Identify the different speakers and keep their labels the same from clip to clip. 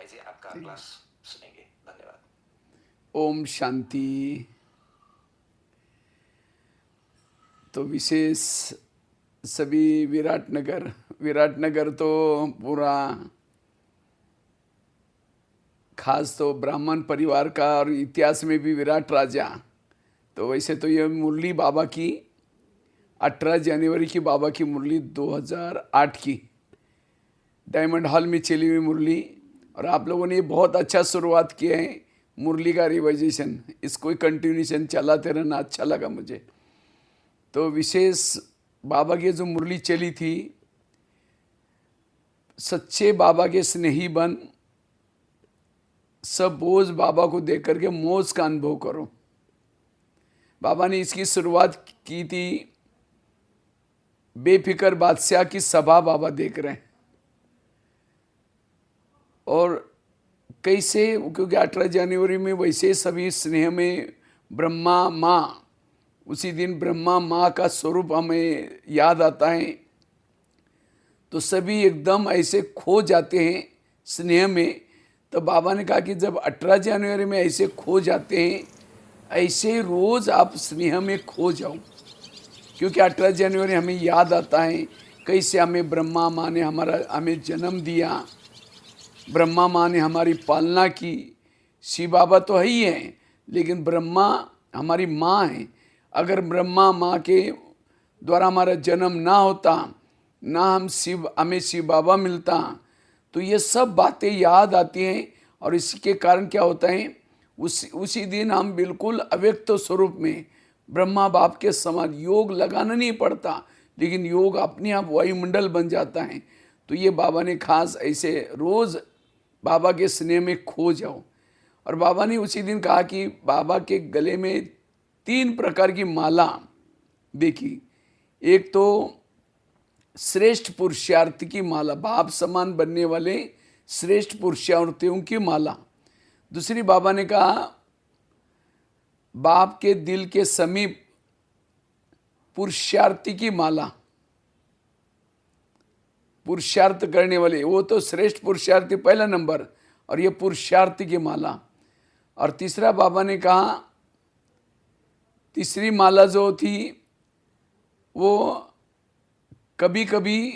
Speaker 1: जी आपका क्लास सुनेंगे। धन्यवाद।
Speaker 2: ओम शांति। तो विशेष सभी विराटनगर तो पूरा खास तो ब्राह्मण परिवार का और इतिहास में भी विराट राजा। तो वैसे तो ये मुरली बाबा की 18 जनवरी की बाबा की मुरली 2008 की डायमंड हॉल में चली हुई मुरली, और आप लोगों ने बहुत अच्छा शुरुआत किया है मुरली का रिवाइजेशन। इसको कंटिन्यूशन चलाते रहना, अच्छा लगा मुझे। तो विशेष बाबा की जो मुरली चली थी, सच्चे बाबा के स्नेही बन, सब बोझ बाबा को देख करके मौज का अनुभव करो। बाबा ने इसकी शुरुआत की थी, बेफिक्र बादशाह की सभा बाबा देख रहे हैं। और कैसे, क्योंकि 18 जनवरी में वैसे सभी स्नेह में ब्रह्मा माँ, उसी दिन ब्रह्मा माँ का स्वरूप हमें याद आता है, तो सभी एकदम ऐसे खो जाते हैं स्नेह में। तो बाबा ने कहा कि जब 18 जनवरी में ऐसे खो जाते हैं, ऐसे रोज़ आप स्नेह में खो जाओ, क्योंकि 18 जनवरी हमें याद आता है कैसे हमें ब्रह्मा माँ ने हमें जन्म दिया, ब्रह्मा माँ ने हमारी पालना की। शिव बाबा तो है ही हैं, लेकिन ब्रह्मा हमारी माँ है। अगर ब्रह्मा माँ के द्वारा हमारा जन्म ना होता, ना हमें शिव बाबा मिलता, तो ये सब बातें याद आती हैं। और इसके कारण क्या होता है, उसी दिन हम बिल्कुल अव्यक्त स्वरूप में ब्रह्मा बाप के समान, योग लगाना नहीं पड़ता, लेकिन योग अपने आप वायुमंडल बन जाता है। तो ये बाबा ने खास ऐसे रोज़ बाबा के स्नेह में खो जाओ। और बाबा ने उसी दिन कहा कि बाबा के गले में 3 प्रकार की माला देखी। एक तो श्रेष्ठ पुरुषार्थ की माला, बाप समान बनने वाले श्रेष्ठ पुरुषार्थियों की माला। दूसरी बाबा ने कहा बाप के दिल के समीप पुरुषार्थी की माला, पुरुषार्थ करने वाले, वो तो श्रेष्ठ पुरुषार्थी पहला नंबर, और ये पुरुषार्थी की माला। और तीसरा बाबा ने कहा, तीसरी माला जो थी वो कभी कभी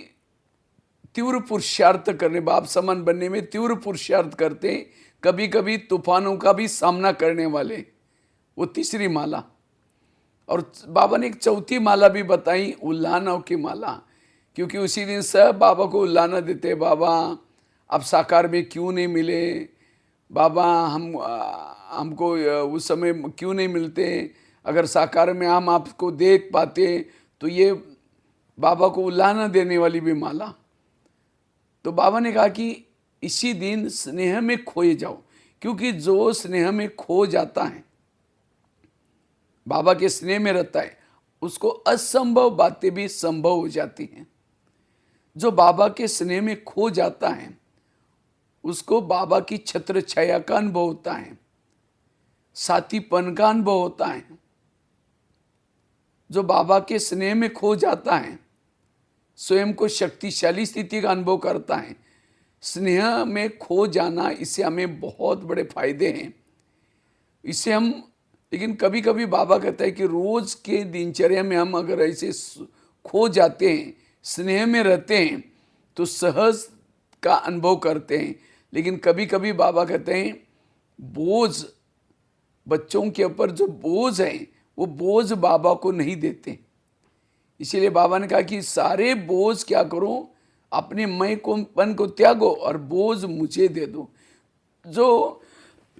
Speaker 2: तीव्र पुरुषार्थ करने, बाप समान बनने में तीव्र पुरुषार्थ करते, कभी कभी तूफानों का भी सामना करने वाले, वो तीसरी माला। और बाबा ने एक चौथी माला भी बताई, उल्लानों की माला, क्योंकि उसी दिन सब बाबा को उल्लाना देते, बाबा आप साकार में क्यों नहीं मिले, बाबा हमको उस समय क्यों नहीं मिलते, अगर साकार में हम आपको देख पाते। तो ये बाबा को उल्लाना देने वाली भी माला। तो बाबा ने कहा कि इसी दिन स्नेह में खोए जाओ, क्योंकि जो स्नेह में खो जाता है, बाबा के स्नेह में रहता है, उसको असंभव बातें भी संभव हो जाती हैं। जो बाबा के स्नेह में खो जाता है, उसको बाबा की छत्र छाया का अनुभव होता है, साथीपन का अनुभव होता है। जो बाबा के स्नेह में खो जाता है, स्वयं को शक्तिशाली स्थिति का अनुभव करता है। स्नेह में खो जाना, इससे हमें बहुत बड़े फायदे हैं। इससे हम, लेकिन कभी कभी बाबा कहता है कि रोज के दिनचर्या में हम अगर ऐसे खो जाते हैं, स्नेह में रहते हैं, तो सहज का अनुभव करते हैं। लेकिन कभी कभी बाबा कहते हैं बोझ, बच्चों के ऊपर जो बोझ है, वो बोझ बाबा को नहीं देते। इसीलिए बाबा ने कहा कि सारे बोझ क्या करो, अपने मैं को पन को त्यागो और बोझ मुझे दे दो। जो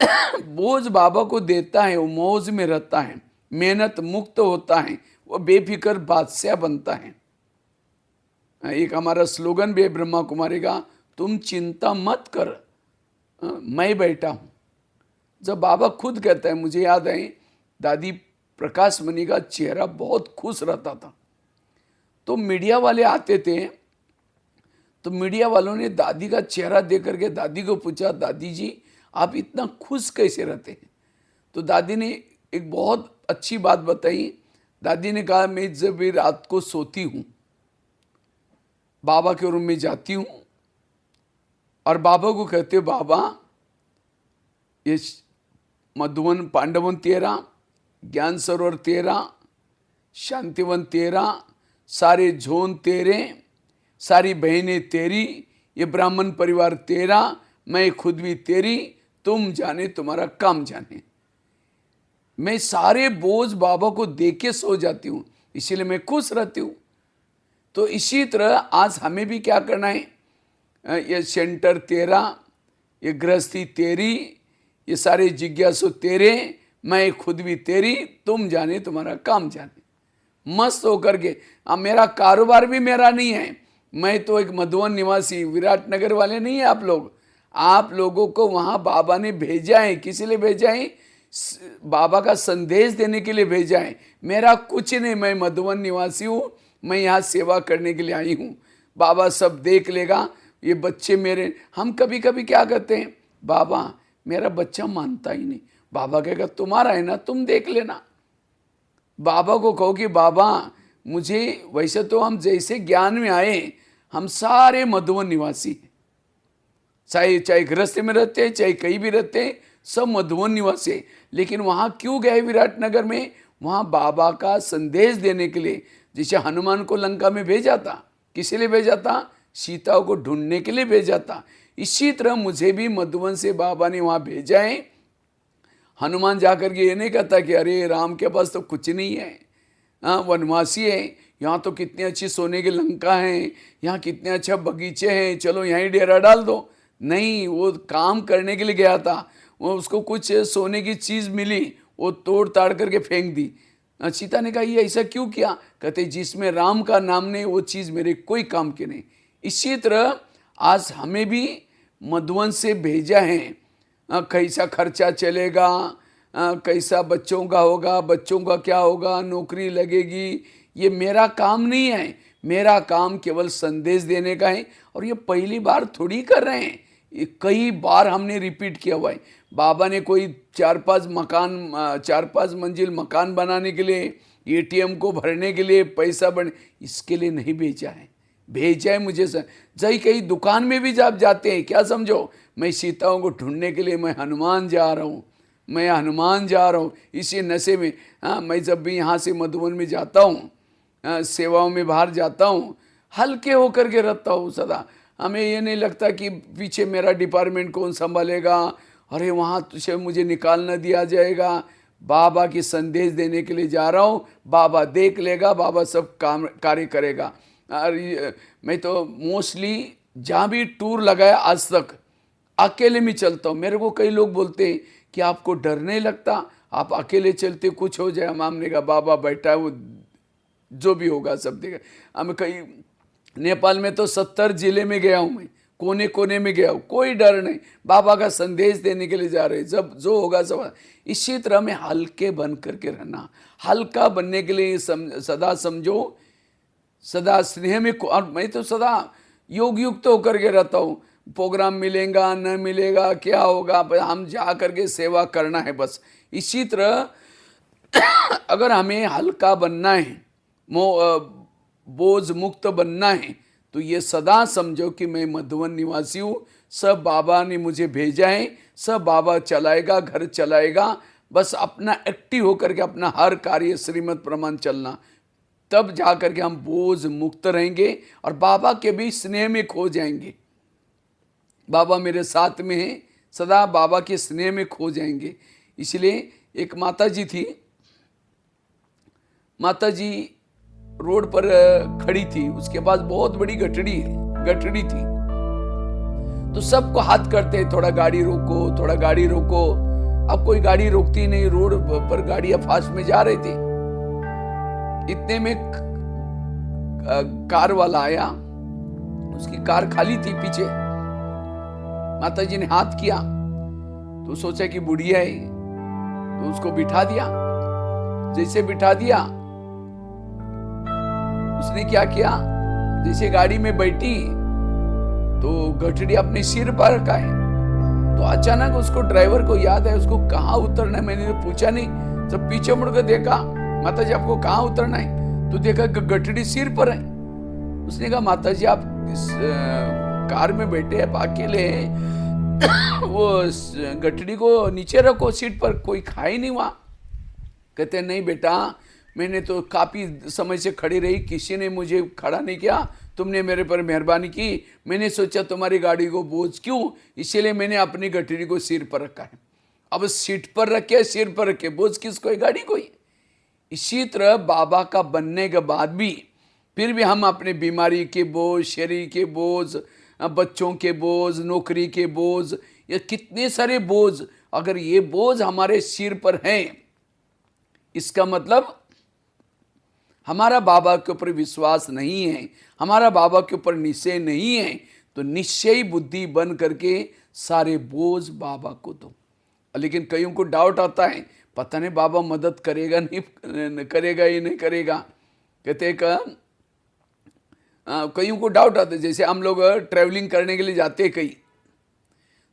Speaker 2: बोझ बाबा को देता है वो मौज में रहता है, मेहनत मुक्त होता है, वो बेफिक्र बादशाह बनता है। एक हमारा स्लोगन भी है ब्रह्मा कुमारी का, तुम चिंता मत कर, मैं बैठा हूँ। जब बाबा खुद कहता है, मुझे याद है दादी प्रकाश मणि का चेहरा बहुत खुश रहता था। तो मीडिया वाले आते थे, तो मीडिया वालों ने दादी का चेहरा देख करके दादी को पूछा, दादी जी आप इतना खुश कैसे रहते हैं? तो दादी ने एक बहुत अच्छी बात बताई। दादी ने कहा, मैं जब भी रात को सोती हूँ, बाबा के रूम में जाती हूँ और बाबा को कहते हो, बाबा ये मधुवन पांडवन 13, ज्ञान सरोवर 13, शांतिवन 13, सारे झोन 13, सारी बहनें तेरी, ये ब्राह्मण परिवार 13, मैं खुद भी तेरी, तुम जाने तुम्हारा काम जाने। मैं सारे बोझ बाबा को देख के सो जाती हूँ, इसीलिए मैं खुश रहती हूँ। तो इसी तरह आज हमें भी क्या करना है, ये सेंटर 13, ये गृहस्थी तेरी, ये सारे जिज्ञासु तेरे, मैं खुद भी तेरी, तुम जाने तुम्हारा काम जाने। मस्त होकर के, अब मेरा कारोबार भी मेरा नहीं है, मैं तो एक मधुवन निवासी, विराटनगर वाले नहीं है आप लोगों को वहाँ बाबा ने भेजा है। किस लिए भेजा है? बाबा का संदेश देने के लिए भेजा है। मेरा कुछ नहीं, मैं मधुवन निवासी हूँ, मैं यहाँ सेवा करने के लिए आई हूँ। बाबा सब देख लेगा। ये बच्चे मेरे, हम कभी कभी क्या करते हैं, बाबा मेरा बच्चा मानता ही नहीं, बाबा कहेगा तुम्हारा है ना, तुम देख लेना। बाबा को कहो कि बाबा मुझे, वैसे तो हम जैसे ज्ञान में आए, हम सारे मधुवन निवासी हैं, चाहे गृहस्थी में रहते हैं, चाहे कहीं भी रहते हैं, सब मधुवन निवासी है। लेकिन वहाँ क्यों गए विराटनगर में? वहाँ बाबा का संदेश देने के लिए। जैसे हनुमान को लंका में भेजा था, किस लिए भेजा था? सीता को ढूंढने के लिए भेजा था। इसी तरह मुझे भी मधुवन से बाबा ने वहाँ भेजा है। हनुमान जाकर के ये नहीं कहता कि अरे राम के पास तो कुछ नहीं है, वनवासी है, यहाँ तो कितनी अच्छी सोने की लंका है, यहाँ कितने अच्छा बगीचे हैं, चलो यहीं डेरा डाल दो। नहीं, वो काम करने के लिए गया था, वो उसको कुछ सोने की चीज़ मिली, वो तोड़ ताड़ करके फेंक दी। सीता ने कहा ये ऐसा क्यों किया? कहते जिसमें राम का नाम नहीं, वो चीज़ मेरे कोई काम की नहीं। इसी तरह आज हमें भी मधुवन से भेजा है। कैसा खर्चा चलेगा, कैसा बच्चों का होगा, बच्चों का क्या होगा, नौकरी लगेगी, ये मेरा काम नहीं है। मेरा काम केवल संदेश देने का है। और ये पहली बार थोड़ी कर रहे हैं, ये कई बार हमने रिपीट किया हुआ है। बाबा ने कोई 4-5 मंजिल मकान बनाने के लिए, एटीएम को भरने के लिए, पैसा बने, इसके लिए नहीं भेजा है। भेजा है मुझे जय कहीं दुकान में भी जब जाते हैं, क्या समझो, मैं सीताओं को ढूंढने के लिए मैं हनुमान जा रहा हूँ, मैं हनुमान जा रहा हूँ, इसी नशे में। मैं जब भी यहाँ से मधुवन में जाता हूँ, सेवाओं में बाहर जाता हूँ, हल्के होकर के रहता हूँ सदा। हमें ये नहीं लगता कि पीछे मेरा डिपार्टमेंट कौन संभालेगा, अरे वहाँ तुझे मुझे निकाल न दिया जाएगा। बाबा की संदेश देने के लिए जा रहा हूँ, बाबा देख लेगा, बाबा सब काम कार्य करेगा। मैं तो मोस्टली जहाँ भी टूर लगाया आज तक अकेले में चलता हूँ। मेरे को कई लोग बोलते हैं कि आपको डर नहीं लगता, आप अकेले चलते कुछ हो जाए? हमने कहा बाबा बैठा है, वो जो भी होगा सब देगा। हम कई नेपाल में तो 70 जिले में गया हूँ, मैं कोने कोने में गया हूँ, कोई डर नहीं। बाबा का संदेश देने के लिए जा रहे, जब जो होगा सब। इसी तरह में हल्के बन करके रहना, हल्का बनने के लिए सदा समझो, सदा स्नेह में। और मैं तो सदा योग युक्त होकर के रहता हूँ। प्रोग्राम मिलेगा न मिलेगा क्या होगा, हम जा करके सेवा करना है बस। इसी तरह अगर हमें हल्का बनना है, बोझ मुक्त बनना है, तो ये सदा समझो कि मैं मधुवन निवासी हूँ, सब बाबा ने मुझे भेजा है, सब बाबा चलाएगा, घर चलाएगा। बस अपना एक्टिव होकर के अपना हर कार्य श्रीमद् प्रमाण चलना, तब जा कर के हम बोझ मुक्त रहेंगे और बाबा के भी स्नेह में खो जाएंगे। बाबा मेरे साथ में हैं, सदा बाबा के स्नेह में खो जाएंगे। इसलिए एक माता जी थी, माता जी रोड पर खड़ी थी, उसके पास बहुत बड़ी गठड़ी थी। तो सबको हाथ करते, थोड़ा गाड़ी रोको, थोड़ा गाड़ी रोको। अब कोई गाड़ी रोकती नहीं, रोड पर गाड़ियां फास्ट में जा रही थी। इतने में कार वाला आया, उसकी कार खाली थी पीछे। माता जी ने हाथ किया तो सोचा कि बुढ़िया है, तो उसको बिठा दिया। जैसे बिठा दिया, उसने क्या किया, जैसे गाड़ी में बैठी तो गठड़ी अपने सिर पर रखा है। तो अचानक उसको, ड्राइवर को याद है उसको कहाँ उतरना है। मैंने तो पूछा नहीं, जब पीछे मुड़कर देखा, माता जी आपको कहाँ उतरना है, तो देखा गठड़ी सिर पर है। उसने कहा माता जी आप इस कार में बैठे हैं, अकेले हैं, वो गठड़ी को नीचे रखो सीट पर, कोई खाए ही नहीं वहाँ। कहते नहीं बेटा, मैंने तो काफ़ी समय से खड़ी रही, किसी ने मुझे खड़ा नहीं किया, तुमने मेरे पर मेहरबानी की, मैंने सोचा तुम्हारी गाड़ी को बोझ क्यों, इसीलिए मैंने अपनी गठड़ी को सिर पर रखा है। अब सीट पर रखे, सिर पर रखे, बोझ किसको है? गाड़ी को ही। इसी तरह बाबा का बनने के बाद भी फिर भी हम अपने बीमारी के बोझ, शरीर के बोझ, बच्चों के बोझ, नौकरी के बोझ, ये कितने सारे बोझ, अगर ये बोझ हमारे सिर पर हैं, इसका मतलब हमारा बाबा के ऊपर विश्वास नहीं है, हमारा बाबा के ऊपर निश्चय नहीं है, तो निश्चयी बुद्धि बन करके सारे बोझ बाबा को दो। लेकिन कईयों को डाउट आता है, पता नहीं बाबा मदद करेगा नहीं करेगा या नहीं करेगा। कहते कईयों को डाउट आता है, जैसे हम लोग ट्रैवलिंग करने के लिए जाते हैं कई,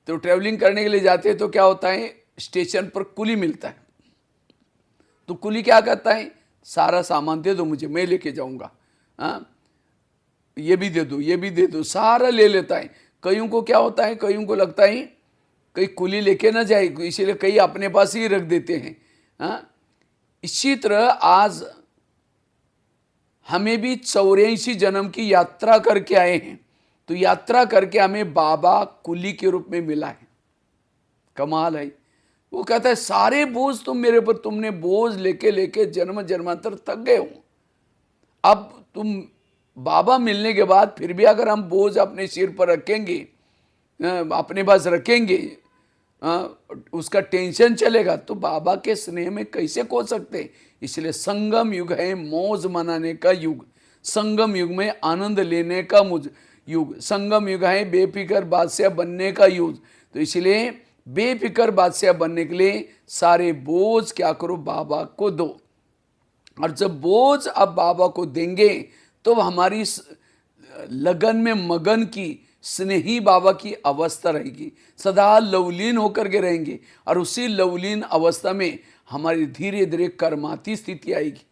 Speaker 2: तो ट्रैवलिंग करने के लिए जाते हैं तो क्या होता है, स्टेशन पर कुली मिलता है, तो कुली क्या कहता है, सारा सामान दे दो मुझे, मैं लेके जाऊंगा, ये भी दे दो, ये भी दे दो, सारा ले लेता है। कईयों को क्या होता है, कईयों को लगता है कहीं कुली लेके ना जाए, इसीलिए कई अपने पास ही रख देते हैं। इसी तरह आज हमें भी 84 जन्म की यात्रा करके आए हैं, तो यात्रा करके हमें बाबा कुली के रूप में मिला है। कमाल है। वो कहता है सारे बोझ तुम मेरे पर, तुमने बोझ लेके लेके जन्म जन्मांतर थक गए हो, अब तुम बाबा मिलने के बाद फिर भी अगर हम बोझ अपने सिर पर रखेंगे, अपने पास रखेंगे, उसका टेंशन चलेगा, तो बाबा के स्नेह में कैसे खो सकते। इसलिए संगम युग है मौज मनाने का युग, संगम युग में आनंद लेने का युग, संगम युग है बेफिक्र बादशाह बनने का युग। तो इसलिए बेफिक्र बादशाह बनने के लिए सारे बोझ क्या करो, बाबा को दो। और जब बोझ आप बाबा को देंगे तो हमारी लगन में मगन की स्नेही बाबा की अवस्था रहेगी, सदा लवलीन होकर के रहेंगे, और उसी लवलीन अवस्था में हमारी धीरे धीरे कर्माती स्थिति आएगी।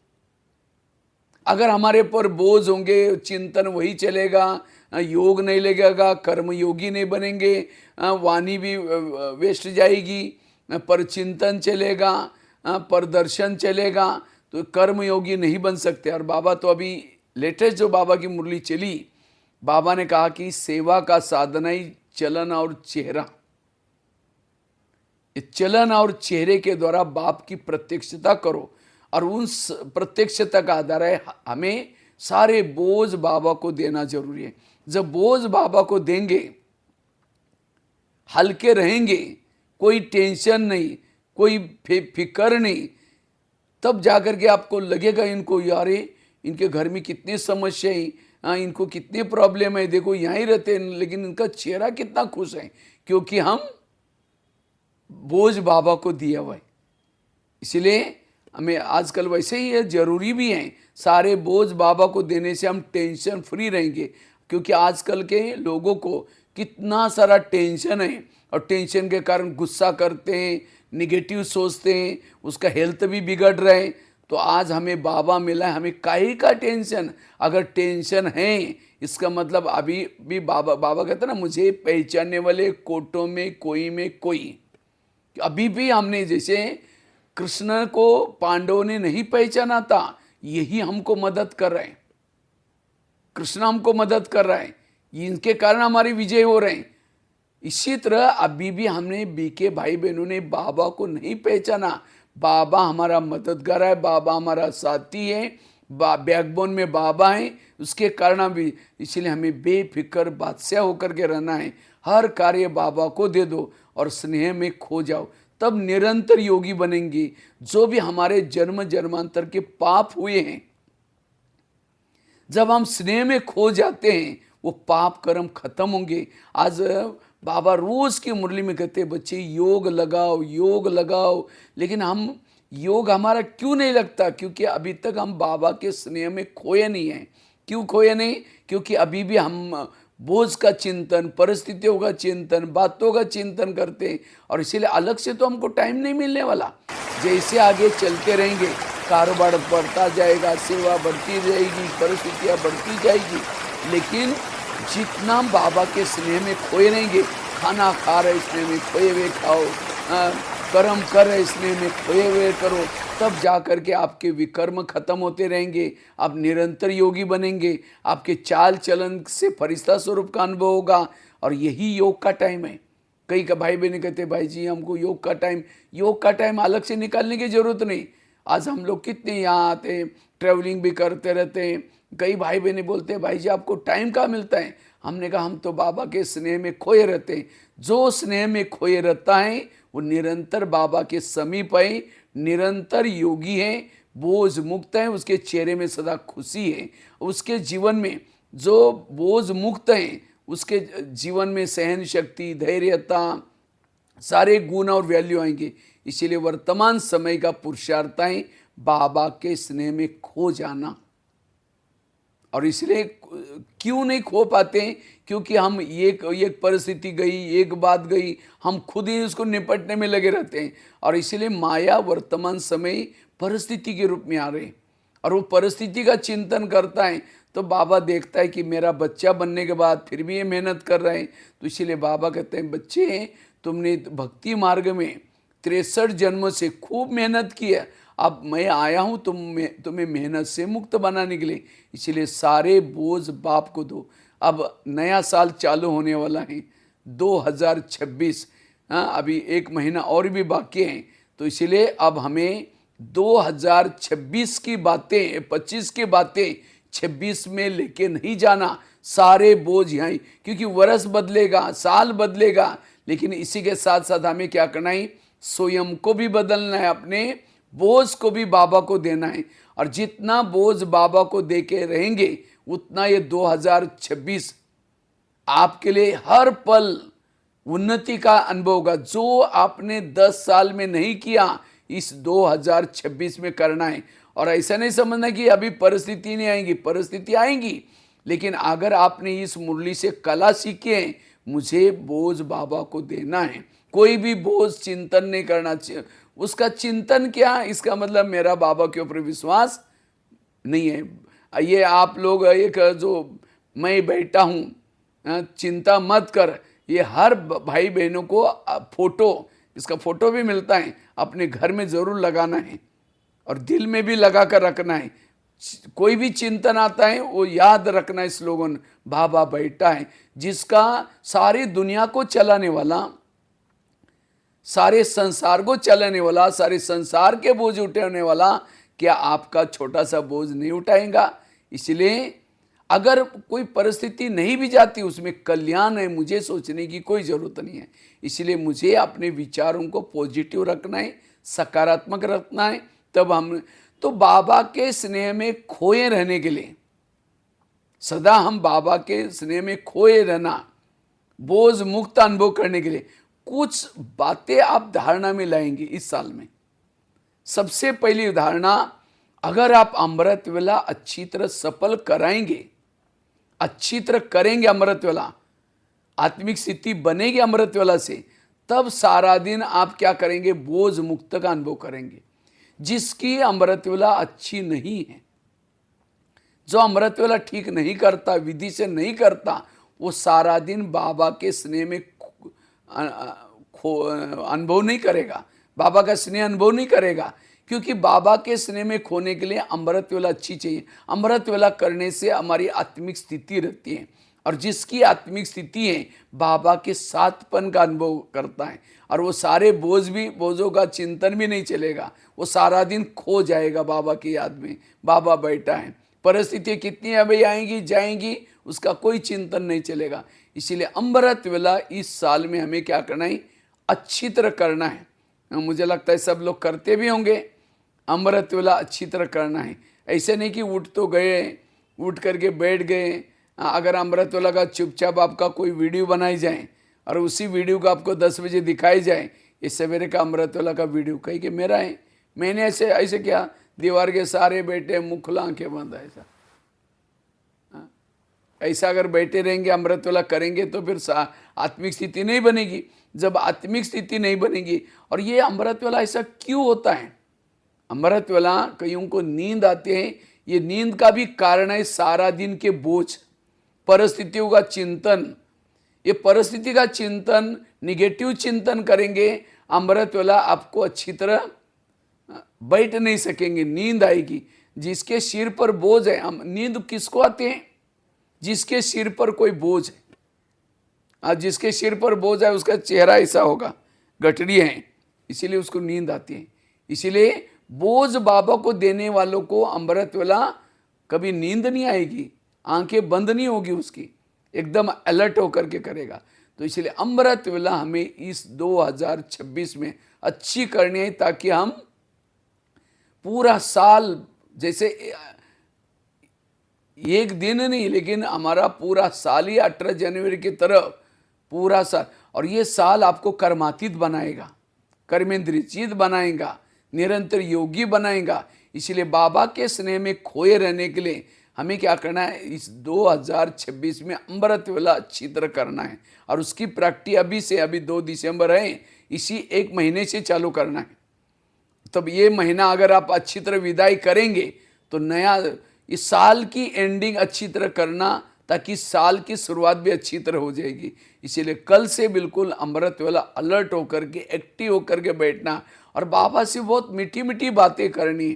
Speaker 2: अगर हमारे पर बोझ होंगे, चिंतन वही चलेगा, योग नहीं लगेगा, कर्म योगी नहीं बनेंगे, वाणी भी वेस्ट जाएगी, पर चिंतन चलेगा, पर दर्शन चलेगा, तो कर्म योगी नहीं बन सकते। और बाबा तो अभी लेटेस्ट जो बाबा की मुरली चली, बाबा ने कहा कि सेवा का साधना ही चलन और चेहरा, चलन और चेहरे के द्वारा बाप की प्रत्यक्षता करो, और उन प्रत्यक्षता का आधार है हमें सारे बोझ बाबा को देना जरूरी है। जब बोझ बाबा को देंगे, हल्के रहेंगे, कोई टेंशन नहीं, कोई फिक्र नहीं, तब जाकर के आपको लगेगा इनको यार इनके घर में कितनी समस्याएं, इनको कितनी प्रॉब्लम है, देखो यहाँ ही रहते हैं लेकिन इनका चेहरा कितना खुश है, क्योंकि हम बोझ बाबा को दिया हुआ है। इसलिए हमें आजकल वैसे ही है, जरूरी भी है, सारे बोझ बाबा को देने से हम टेंशन फ्री रहेंगे। क्योंकि आजकल के लोगों को कितना सारा टेंशन है, और टेंशन के कारण गुस्सा करते हैं, निगेटिव सोचते हैं, उसका हेल्थ भी बिगड़ रहा है। तो आज हमें बाबा मिला है, हमें काहे का टेंशन। अगर टेंशन है इसका मतलब अभी भी बाबा कहते हैं ना, मुझे पहचानने वाले कोटों में कोई। अभी भी हमने, जैसे कृष्ण को पांडवों ने नहीं पहचाना था, यही हमको मदद कर रहे हैं, कृष्ण हमको मदद कर रहा है, इनके कारण हमारी विजय हो रहे हैं। इसी तरह अभी भी हमने बीके भाई बहनों ने बाबा को नहीं पहचाना। बाबा हमारा मददगार है, बाबा हमारा साथी है, बैकबोन में बाबा है, उसके कारण भी, इसलिए हमें बेफिक्र बादशाह होकर के रहना है। हर कार्य बाबा को दे दो और स्नेह में खो जाओ, तब निरंतर योगी बनेंगे। जो भी हमारे जन्म जन्मांतर के पाप हुए हैं, जब हम स्नेह में खो जाते हैं, वो पाप कर्म खत्म होंगे। आज बाबा रोज की मुरली में कहते हैं बच्चे योग लगाओ, लेकिन हम योग हमारा क्यों नहीं लगता? क्योंकि अभी तक हम बाबा के स्नेह में खोए नहीं हैं। क्यों खोए नहीं? क्योंकि अभी भी हम बोझ का चिंतन, परिस्थितियों का चिंतन, बातों का चिंतन करते हैं, और इसीलिए अलग से तो हमको टाइम नहीं मिलने वाला। जैसे आगे चलते रहेंगे, कारोबार बढ़ता जाएगा, सेवा बढ़ती जाएगी, परिस्थितियाँ बढ़ती जाएगी, लेकिन जितना बाबा के स्नेह में खोए रहेंगे खाना खा रहे स्नेह में खोए हुए खाओ, कर्म कर रहे स्नेह में खोए हुए करो, तब जा कर के आपके विकर्म खत्म होते रहेंगे, आप निरंतर योगी बनेंगे, आपके चाल चलन से फरिश्ता स्वरूप का अनुभव होगा। और यही योग का टाइम है। कई का भाई बहन कहते भाई जी हमको योग का टाइम अलग से निकालने की जरूरत नहीं। आज हम लोग कितने यहाँ आते हैं, ट्रैवलिंग भी करते रहते हैं। कई भाई बहन बोलते हैं भाई जी आपको टाइम कहाँ मिलता है। हमने कहा हम तो बाबा के स्नेह में खोए रहते हैं। जो स्नेह में खोए रहता है वो निरंतर बाबा के समीप है, निरंतर योगी है, बोझ मुक्त है, उसके चेहरे में सदा खुशी है। उसके जीवन में जो बोझ मुक्त है उसके जीवन में सहन शक्ति, धैर्यता, सारे गुण और वैल्यू आएंगे। इसीलिए वर्तमान समय का पुरुषार्थ है बाबा के स्नेह में खो जाना। और इसलिए क्यों नहीं खो पाते हैं, क्योंकि हम एक परिस्थिति गई, एक बात गई, हम खुद ही उसको निपटने में लगे रहते हैं। और इसलिए माया वर्तमान समय परिस्थिति के रूप में आ रही, और वो परिस्थिति का चिंतन करता है तो बाबा देखता है कि मेरा बच्चा बनने के बाद फिर भी ये मेहनत कर रहे हैं। तो इसीलिए बाबा कहते हैं बच्चे तुमने भक्ति मार्ग में 63 जन्मों से खूब मेहनत की है, अब मैं आया हूँ तुम्हें मेहनत से मुक्त बनाने के लिए। इसलिए सारे बोझ बाप को दो। अब नया साल चालू होने वाला है 2026, अभी 1 महीना और भी बाकी है। तो इसलिए अब हमें 2026 की बातें, 25 की बातें 26 में लेके नहीं जाना। सारे बोझ यहाँ, क्योंकि वर्ष बदलेगा, साल बदलेगा, लेकिन इसी के साथ साथ हमें क्या करना है, स्वयं को भी बदलना है, अपने बोझ को भी बाबा को देना है। और जितना बोझ बाबा को दे के रहेंगे उतना ये 2026 आपके लिए हर पल उन्नति का अनुभव होगा। जो आपने 10 साल में नहीं किया इस 2026 में करना है। और ऐसा नहीं समझना कि अभी परिस्थिति नहीं आएंगी, परिस्थिति आएंगी, लेकिन अगर आपने इस मुरली से कला सीखी है, मुझे बोझ बाबा को देना है। कोई भी बोझ चिंतन नहीं करना चाहिए। उसका चिंतन क्या, इसका मतलब मेरा बाबा के ऊपर विश्वास नहीं है। ये आप लोग एक जो मैं बैठा हूँ चिंता मत कर, ये हर भाई बहनों को फोटो, इसका फोटो भी मिलता है, अपने घर में जरूर लगाना है और दिल में भी लगा कर रखना है। कोई भी चिंतन आता है वो याद रखना है स्लोगन, बाबा बैठा है, जिसका सारी दुनिया को चलाने वाला, सारे संसार को चलाने वाला, सारे संसार के बोझ उठाने वाला, क्या आपका छोटा सा बोझ नहीं उठाएगा। इसलिए अगर कोई परिस्थिति नहीं भी जाती उसमें कल्याण है, मुझे सोचने की कोई ज़रूरत नहीं है। इसलिए मुझे अपने विचारों को पॉजिटिव रखना है, सकारात्मक रखना है। तब हम तो बाबा के स्नेह में खोए रहने के लिए, सदा हम बाबा के स्नेह में खोए रहना, बोझ मुक्त अनुभव करने के लिए कुछ बातें आप धारणा में लाएंगे इस साल में। सबसे पहली धारणा, अगर आप अमृत वेला अच्छी तरह सफल कराएंगे, अच्छी तरह करेंगे अमृत वेला, आत्मिक स्थिति बनेगी अमृत वेला से, तब सारा दिन आप क्या करेंगे, बोझ मुक्त का अनुभव करेंगे। जिसकी अमृत वेला अच्छी नहीं है, जो अमृत वेला ठीक नहीं करता, विधि से नहीं करता, वो सारा दिन बाबा के स्नेह में अनुभव नहीं करेगा, बाबा का स्नेह अनुभव नहीं करेगा। क्योंकि बाबा के स्नेह में खोने के लिए अमृत वेला अच्छी चाहिए। अमृत वेला करने से हमारी आत्मिक स्थिति रहती है, और जिसकी आत्मिक स्थिति है बाबा के साथपन का अनुभव करता है, और वो सारे बोझों का चिंतन भी नहीं चलेगा, वो सारा दिन खो जाएगा बाबा की याद में। बाबा बैठा है, परिस्थितियाँ कितनी अभी आएंगी जाएंगी उसका कोई चिंतन नहीं चलेगा। इसीलिए अमृत वेला इस साल में हमें क्या करना है, अच्छी तरह करना है। मुझे लगता है सब लोग करते भी होंगे। अमृत वेला अच्छी तरह करना है। ऐसे नहीं कि उठ तो गए, उठ करके बैठ गए। अगर अमृत वेला का चुपचाप आपका कोई वीडियो बनाई जाए और उसी वीडियो को आपको 10 बजे दिखाई जाए, ये सवेरे का अमृत वेला का वीडियो कहीं कि मेरा है, मैंने ऐसे क्या, दीवार के सारे बैठे मुँह खुला आंखें बंद, ऐसा अगर बैठे रहेंगे अमृत वेला करेंगे तो फिर आत्मिक स्थिति नहीं बनेगी। जब आत्मिक स्थिति नहीं बनेगी, और ये अमृत वेला ऐसा क्यों होता है, अमृत वेला कईयों को नींद आती है, ये नींद का भी कारण है सारा दिन के बोझ, परिस्थितियों का चिंतन। ये परिस्थिति का चिंतन, निगेटिव चिंतन करेंगे, अमृत वेला आपको अच्छी तरह बैठ नहीं सकेंगे, नींद आएगी। जिसके सिर पर बोझ है, हम नींद किसको आती है? जिसके सिर पर कोई बोझ है। आज जिसके सिर पर बोझ है उसका चेहरा ऐसा होगा, गठरी है, इसीलिए उसको नींद आती है। इसीलिए बोझ बाबा को देने वालों को अमृत वेला कभी नींद नहीं आएगी, आंखें बंद नहीं होगी उसकी, एकदम अलर्ट होकर के करेगा। तो इसलिए अमृत वेला हमें इस 2026 में अच्छी करनी है, ताकि हम पूरा साल, जैसे एक दिन नहीं लेकिन हमारा पूरा साल ही 18 जनवरी की तरह पूरा साल, और ये साल आपको कर्मातीत बनाएगा, कर्मेंद्रियचित बनाएगा, निरंतर योगी बनाएगा। इसलिए बाबा के स्नेह में खोए रहने के लिए हमें क्या करना है? इस 2026 में अमृत वेला अच्छी तरह करना है, और उसकी प्रैक्टिस अभी से, अभी 2 दिसंबर है, इसी एक महीने से चालू करना है। तब ये महीना अगर आप अच्छी तरह विदाई करेंगे तो नया इस साल की एंडिंग अच्छी तरह करना, ताकि साल की शुरुआत भी अच्छी तरह हो जाएगी। इसीलिए कल से बिल्कुल अमृत वेला अलर्ट होकर के, एक्टिव होकर के बैठना, और बाबा से बहुत मीठी मीठी बातें करनी।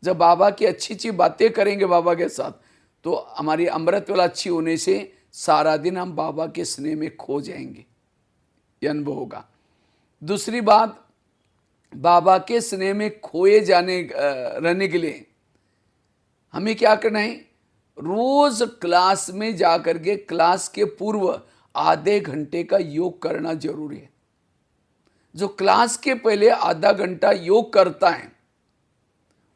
Speaker 2: जब बाबा की अच्छी अच्छी बातें करेंगे बाबा के साथ, तो हमारी अमृत वेला अच्छी होने से सारा दिन हम बाबा के स्नेह में खो जाएंगे, यह अनुभव होगा। दूसरी बात, बाबा के स्नेह में खोए रहने के लिए हमें क्या करना है? रोज क्लास में जाकर के क्लास के पूर्व आधे घंटे का योग करना जरूरी है। जो क्लास के पहले आधा घंटा योग करता है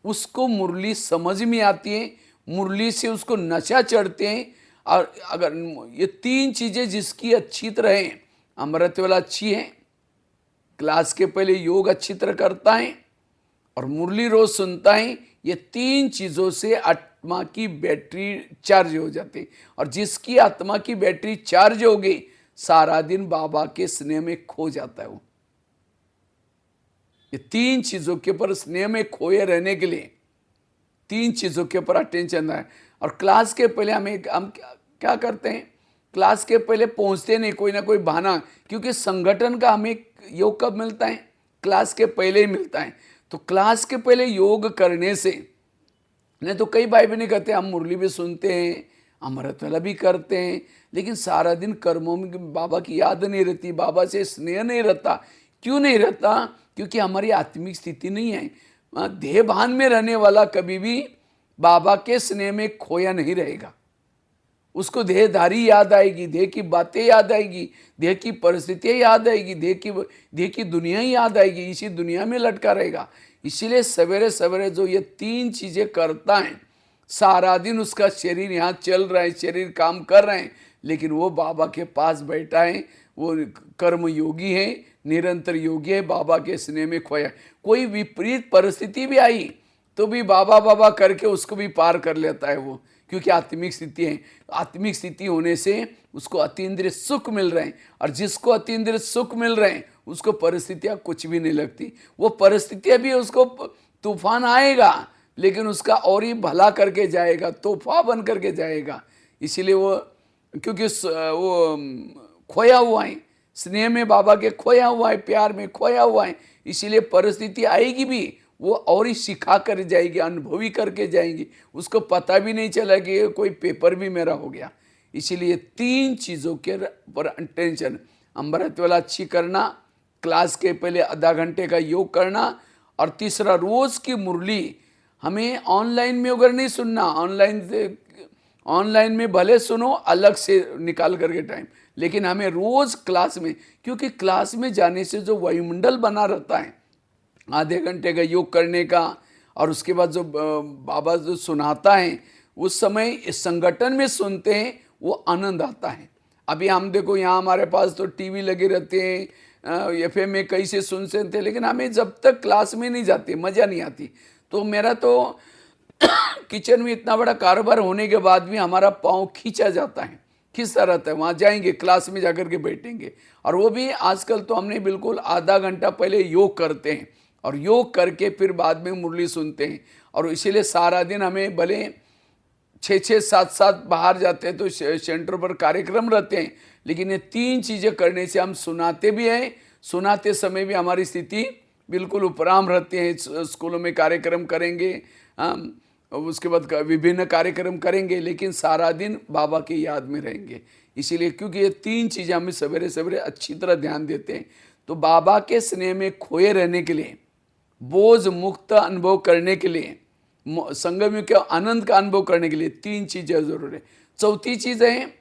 Speaker 2: उसको मुरली समझ में आती है, मुरली से उसको नशा चढ़ते हैं। और अगर ये 3 चीजें जिसकी अच्छी तरह है, अमृत वेला अच्छी है, क्लास के पहले योग अच्छी तरह करता है और मुरली रोज सुनता है, ये 3 चीजों से आत्मा की बैटरी चार्ज हो जाती है। और जिसकी आत्मा की बैटरी चार्ज हो गई, सारा दिन बाबा के स्नेह में खो जाता है वो। ये 3 चीजों के ऊपर स्नेह में खोए रहने के लिए 3 चीजों के ऊपर अटेंशन है। और क्लास के पहले हम क्या करते हैं? क्लास के पहले पहुंचते नहीं, कोई ना कोई बहाना, क्योंकि संगठन का हमें योग कब मिलता है? क्लास के पहले ही मिलता है। तो क्लास के पहले योग करने से, नहीं तो कई भाई बहन कहते हैं हम मुरली भी सुनते हैं, अमृत वेला भी करते हैं, लेकिन सारा दिन कर्मों में बाबा की याद नहीं रहती, बाबा से स्नेह नहीं रहता। क्यों नहीं रहता? क्योंकि हमारी आत्मिक स्थिति नहीं है। देह भान में रहने वाला कभी भी बाबा के स्नेह में खोया नहीं रहेगा। उसको देहधारी याद आएगी, देह की बातें याद आएगी, देह की परिस्थितियाँ याद आएगी, देह की दुनिया ही याद आएगी, इसी दुनिया में लटका रहेगा। इसीलिए सवेरे सवेरे जो ये 3 चीज़ें करता है, सारा दिन उसका शरीर यहाँ चल रहा है, शरीर काम कर रहे हैं, लेकिन वो बाबा के पास बैठा है, वो कर्म योगी है, निरंतर योगी है, बाबा के स्नेह में खोया। कोई विपरीत परिस्थिति भी आई तो भी बाबा बाबा करके उसको भी पार कर लेता है वो, क्योंकि आत्मिक स्थिति है। आत्मिक स्थिति होने से उसको अतीन्द्रिय सुख मिल रहे हैं, और जिसको अतीन्द्रिय सुख मिल रहे हैं उसको परिस्थितियाँ कुछ भी नहीं लगती। वो परिस्थितियाँ भी, उसको तूफान आएगा लेकिन उसका और ही भला करके जाएगा, तोहफा बन करके जाएगा। इसीलिए वो, क्योंकि वो खोया हुआ है, स्नेह में बाबा के खोया हुआ है, प्यार में खोया हुआ है, इसीलिए परिस्थिति आएगी भी वो और ही सिखा कर जाएगी, अनुभवी करके जाएंगी, उसको पता भी नहीं चला कि कोई पेपर भी मेरा हो गया। इसीलिए 3 चीज़ों के पर अटेंशन, अमृत वेला अच्छी करना, क्लास के पहले आधा घंटे का योग करना, और तीसरा रोज़ की मुरली हमें ऑनलाइन में अगर नहीं सुनना, ऑनलाइन में भले सुनो अलग से निकाल करके टाइम, लेकिन हमें रोज़ क्लास में, क्योंकि क्लास में जाने से जो वायुमंडल बना रहता है आधे घंटे का योग करने का, और उसके बाद जो बाबा जो सुनाता है उस समय इस संगठन में सुनते हैं, वो आनंद आता है। अभी हम देखो यहाँ हमारे पास तो टीवी लगे रहते हैं, FM में कई से सुनते थे, लेकिन हमें जब तक क्लास में नहीं जाते मज़ा नहीं आती। तो मेरा तो किचन में इतना बड़ा कारोबार होने के बाद भी हमारा पाँव खींचा जाता है, खींचता रहता है। वहाँ जाएंगे, क्लास में जाकर के बैठेंगे, और वो भी आजकल तो हमने बिल्कुल आधा घंटा पहले योग करते हैं, और योग करके फिर बाद में मुरली सुनते हैं। और इसीलिए सारा दिन हमें भले 6-6, 7-7 बाहर जाते हैं तो सेंटर पर कार्यक्रम रहते हैं, लेकिन ये 3 चीज़ें करने से हम सुनाते भी हैं, सुनाते समय भी हमारी स्थिति बिल्कुल उपराम रहते हैं। स्कूलों में कार्यक्रम करेंगे, हम उसके बाद विभिन्न कार्यक्रम करेंगे, लेकिन सारा दिन बाबा की याद में रहेंगे। इसीलिए क्योंकि ये 3 चीज़ें हमें सवेरे सवेरे अच्छी तरह ध्यान देते हैं। तो बाबा के स्नेह में खोए रहने के लिए, बोझ मुक्त अनुभव करने के लिए, संगम के आनंद का अनुभव करने के लिए 3 चीज़ें जरूर है। चौथी चीज़ है,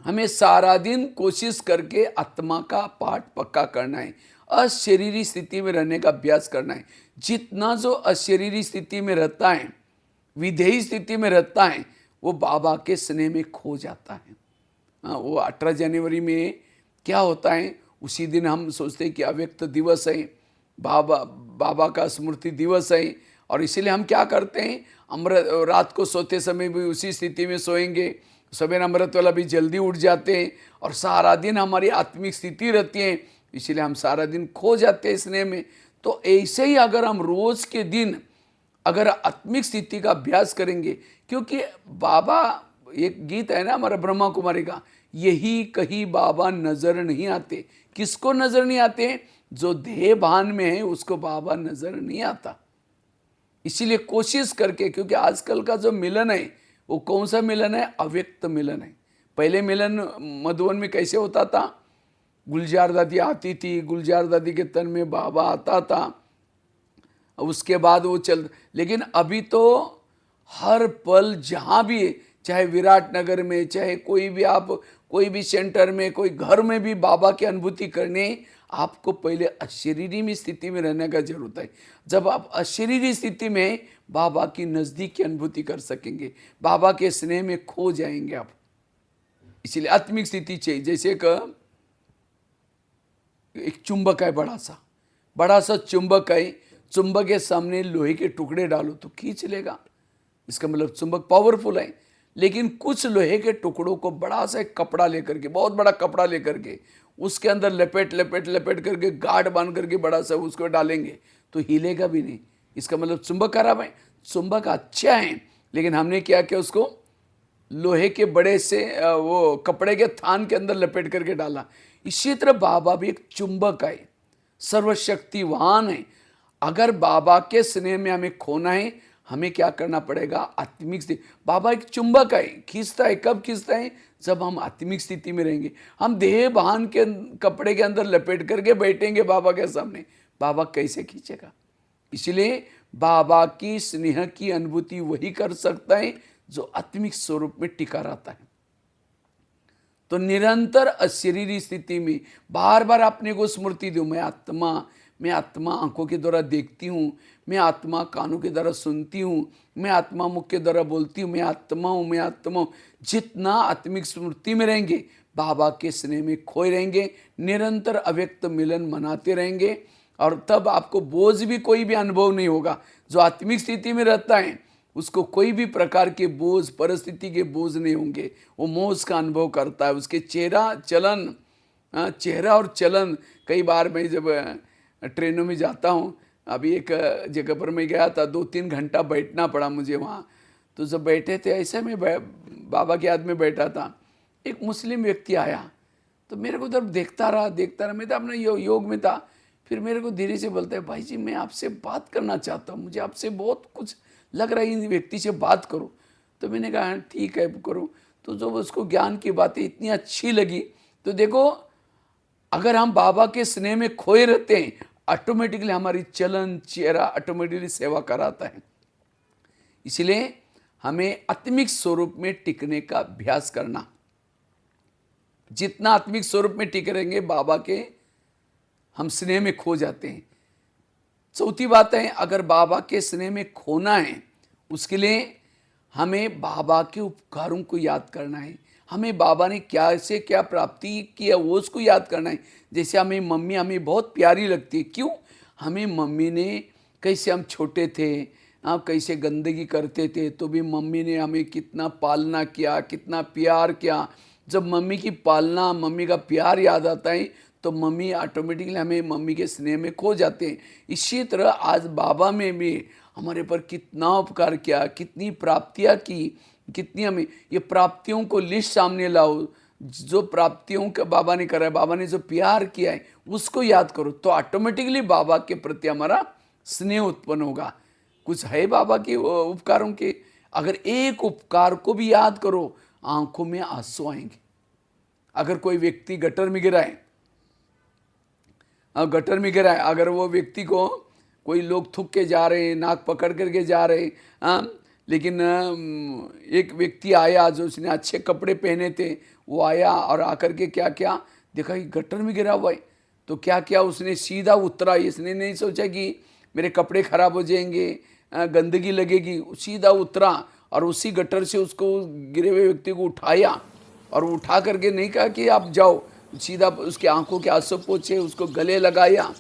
Speaker 2: हमें सारा दिन कोशिश करके आत्मा का पाठ पक्का करना है, अशरीरी स्थिति में रहने का अभ्यास करना है। जितना जो अशरीरी स्थिति में रहता है, विधेयी स्थिति में रहता है, वो बाबा के स्नेह में खो जाता है। वो 18 जनवरी में क्या होता है, उसी दिन हम सोचते हैं कि अव्यक्त दिवस है, बाबा का स्मृति दिवस है, और इसीलिए हम क्या करते हैं, अमृत रात को सोते समय भी उसी स्थिति में सोएंगे, सवेरे अमृत वाला भी जल्दी उठ जाते हैं, और सारा दिन हमारी आत्मिक स्थिति रहती है, इसीलिए हम सारा दिन खो जाते हैं स्नेह में। तो ऐसे ही अगर हम रोज के दिन अगर आत्मिक स्थिति का अभ्यास करेंगे, क्योंकि बाबा, एक गीत है ना हमारा ब्रह्मा कुमारी का, यही कहीं बाबा नजर नहीं आते। किसको नजर नहीं आते? जो देह भान में है उसको बाबा नजर नहीं आता। इसीलिए कोशिश करके, क्योंकि आजकल का जो मिलन है वो कौन सा मिलन है? अव्यक्त मिलन है। पहले मिलन मधुवन में कैसे होता था? गुलजार दादी आती थी, गुलजार दादी के तन में बाबा आता था, उसके बाद वो चल, लेकिन अभी तो हर पल जहाँ भी, चाहे विराट नगर में, चाहे कोई भी आप कोई भी सेंटर में, कोई घर में भी बाबा की अनुभूति करने, आपको पहले अशरीरी में स्थिति में रहने का जरूरत है। जब आप अशरीरी स्थिति में बाबा की नज़दीक की अनुभूति कर सकेंगे, बाबा के स्नेह में खो जाएंगे आप। इसीलिए आत्मिक स्थिति चाहिए। जैसे एक चुंबक है, बड़ा सा चुंबक है, चुंबक के सामने लोहे के टुकड़े डालो तो खींच लेगा, इसका मतलब चुंबक पावरफुल है। लेकिन कुछ लोहे के टुकड़ों को बड़ा सा एक कपड़ा लेकर के, बहुत बड़ा कपड़ा लेकर के, उसके अंदर लपेट करके गाढ़ बांध करके बड़ा सा उसको डालेंगे तो हिलेगा भी नहीं, इसका मतलब चुंबक खराब है। चुंबक अच्छा है, लेकिन हमने क्या किया, उसको लोहे के बड़े से वो कपड़े के थान के अंदर लपेट करके डाला। इसी तरह बाबा भी एक चुंबक है, सर्वशक्तिवान है। अगर बाबा के स्नेह में हमें खोना है, हमें क्या करना पड़ेगा? आत्मिक स्थिति। बाबा एक चुंबक है, खींचता है। कब खींचता है? जब हम आत्मिक स्थिति में रहेंगे। हम देह भान के कपड़े के अंदर लपेट करके बैठेंगे बाबा के सामने, बाबा कैसे खींचेगा? इसलिए बाबा की स्नेह की अनुभूति वही कर सकता है जो आत्मिक स्वरूप में टिका रहता है। तो निरंतर अशरीरी स्थिति में बार बार अपने को स्मृति दो, मैं आत्मा आंखों के द्वारा देखती हूँ, मैं आत्मा कानों के द्वारा सुनती हूँ, मैं आत्मा मुख के द्वारा बोलती हूँ, मैं आत्मा हूँ। जितना आत्मिक स्मृति में रहेंगे, बाबा के स्नेह में खोए रहेंगे, निरंतर अव्यक्त मिलन मनाते रहेंगे, और तब आपको बोझ भी कोई भी अनुभव नहीं होगा। जो आत्मिक स्थिति में रहता है उसको कोई भी प्रकार के बोझ, परिस्थिति के बोझ नहीं होंगे। वो मौज का अनुभव करता है। उसके चेहरा और चलन, कई बार मैं जब ट्रेनों में जाता हूँ, अभी एक जगह पर मैं गया था, 2-3 घंटा बैठना पड़ा मुझे वहाँ। तो जब बैठे थे, ऐसे में बाबा के याद में बैठा था, एक मुस्लिम व्यक्ति आया, तो मेरे को उधर देखता रहा। मैं तो अपने योग में था। फिर मेरे को धीरे से बोलता है, भाई जी मैं आपसे बात करना चाहता हूँ, मुझे आपसे बहुत कुछ लग रहा है, इन व्यक्ति से बात करो। तो मैंने कहा ठीक है करो। तो जब उसको ज्ञान की बातें इतनी अच्छी लगी, तो देखो अगर हम बाबा के स्नेह में खोए रहते हैं, ऑटोमेटिकली हमारी चलन चेहरा ऑटोमेटिकली सेवा कराता है। इसलिए हमें आत्मिक स्वरूप में टिकने का अभ्यास करना। जितना आत्मिक स्वरूप में टिके रहेंगे, बाबा के हम स्नेह में खो जाते हैं। चौथी बात है, अगर बाबा के स्नेह में खोना है, उसके लिए हमें बाबा के उपकारों को याद करना है। हमें बाबा ने क्या से क्या प्राप्ति किया वो उसको याद करना है। जैसे मम्मी हमें बहुत प्यारी लगती है। क्यों? हमें मम्मी ने, कैसे हम छोटे थे, कैसे गंदगी करते थे, तो भी मम्मी ने हमें कितना पालना किया, कितना प्यार किया। जब मम्मी की पालना, मम्मी का प्यार याद आता है, तो मम्मी ऑटोमेटिकली हमें मम्मी के स्नेह में खो जाते हैं। इसी तरह आज बाबा में भी हमारे पर कितना उपकार किया, कितनी प्राप्तियां की, कितनी हमें ये प्राप्तियों को लिस्ट सामने लाओ। जो प्राप्तियों का बाबा ने करा है, बाबा ने जो प्यार किया है उसको याद करो, तो ऑटोमेटिकली बाबा के प्रति हमारा स्नेह उत्पन्न होगा। कुछ है बाबा के उपकारों के, अगर एक उपकार को भी याद करो आंखों में आंसू आएंगे। अगर कोई व्यक्ति गटर में गिरा है, अगर वो व्यक्ति को कोई लोग थूक के जा रहे हैं, नाक पकड़ करके जा रहे हैं, लेकिन एक व्यक्ति आया जो उसने अच्छे कपड़े पहने थे, वो आया और आकर के क्या क्या देखा कि गटर में गिरा हुआ है, तो क्या क्या उसने सीधा उतरा। इसने नहीं सोचा कि मेरे कपड़े खराब हो जाएंगे, गंदगी लगेगी, सीधा उतरा और उसी गटर से उसको गिरे हुए व्यक्ति को उठाया और उठा करके नहीं कहा कि आप जाओ, सीधा उसकी आंखों के आंसू पोंछे, उसको गले लगाया,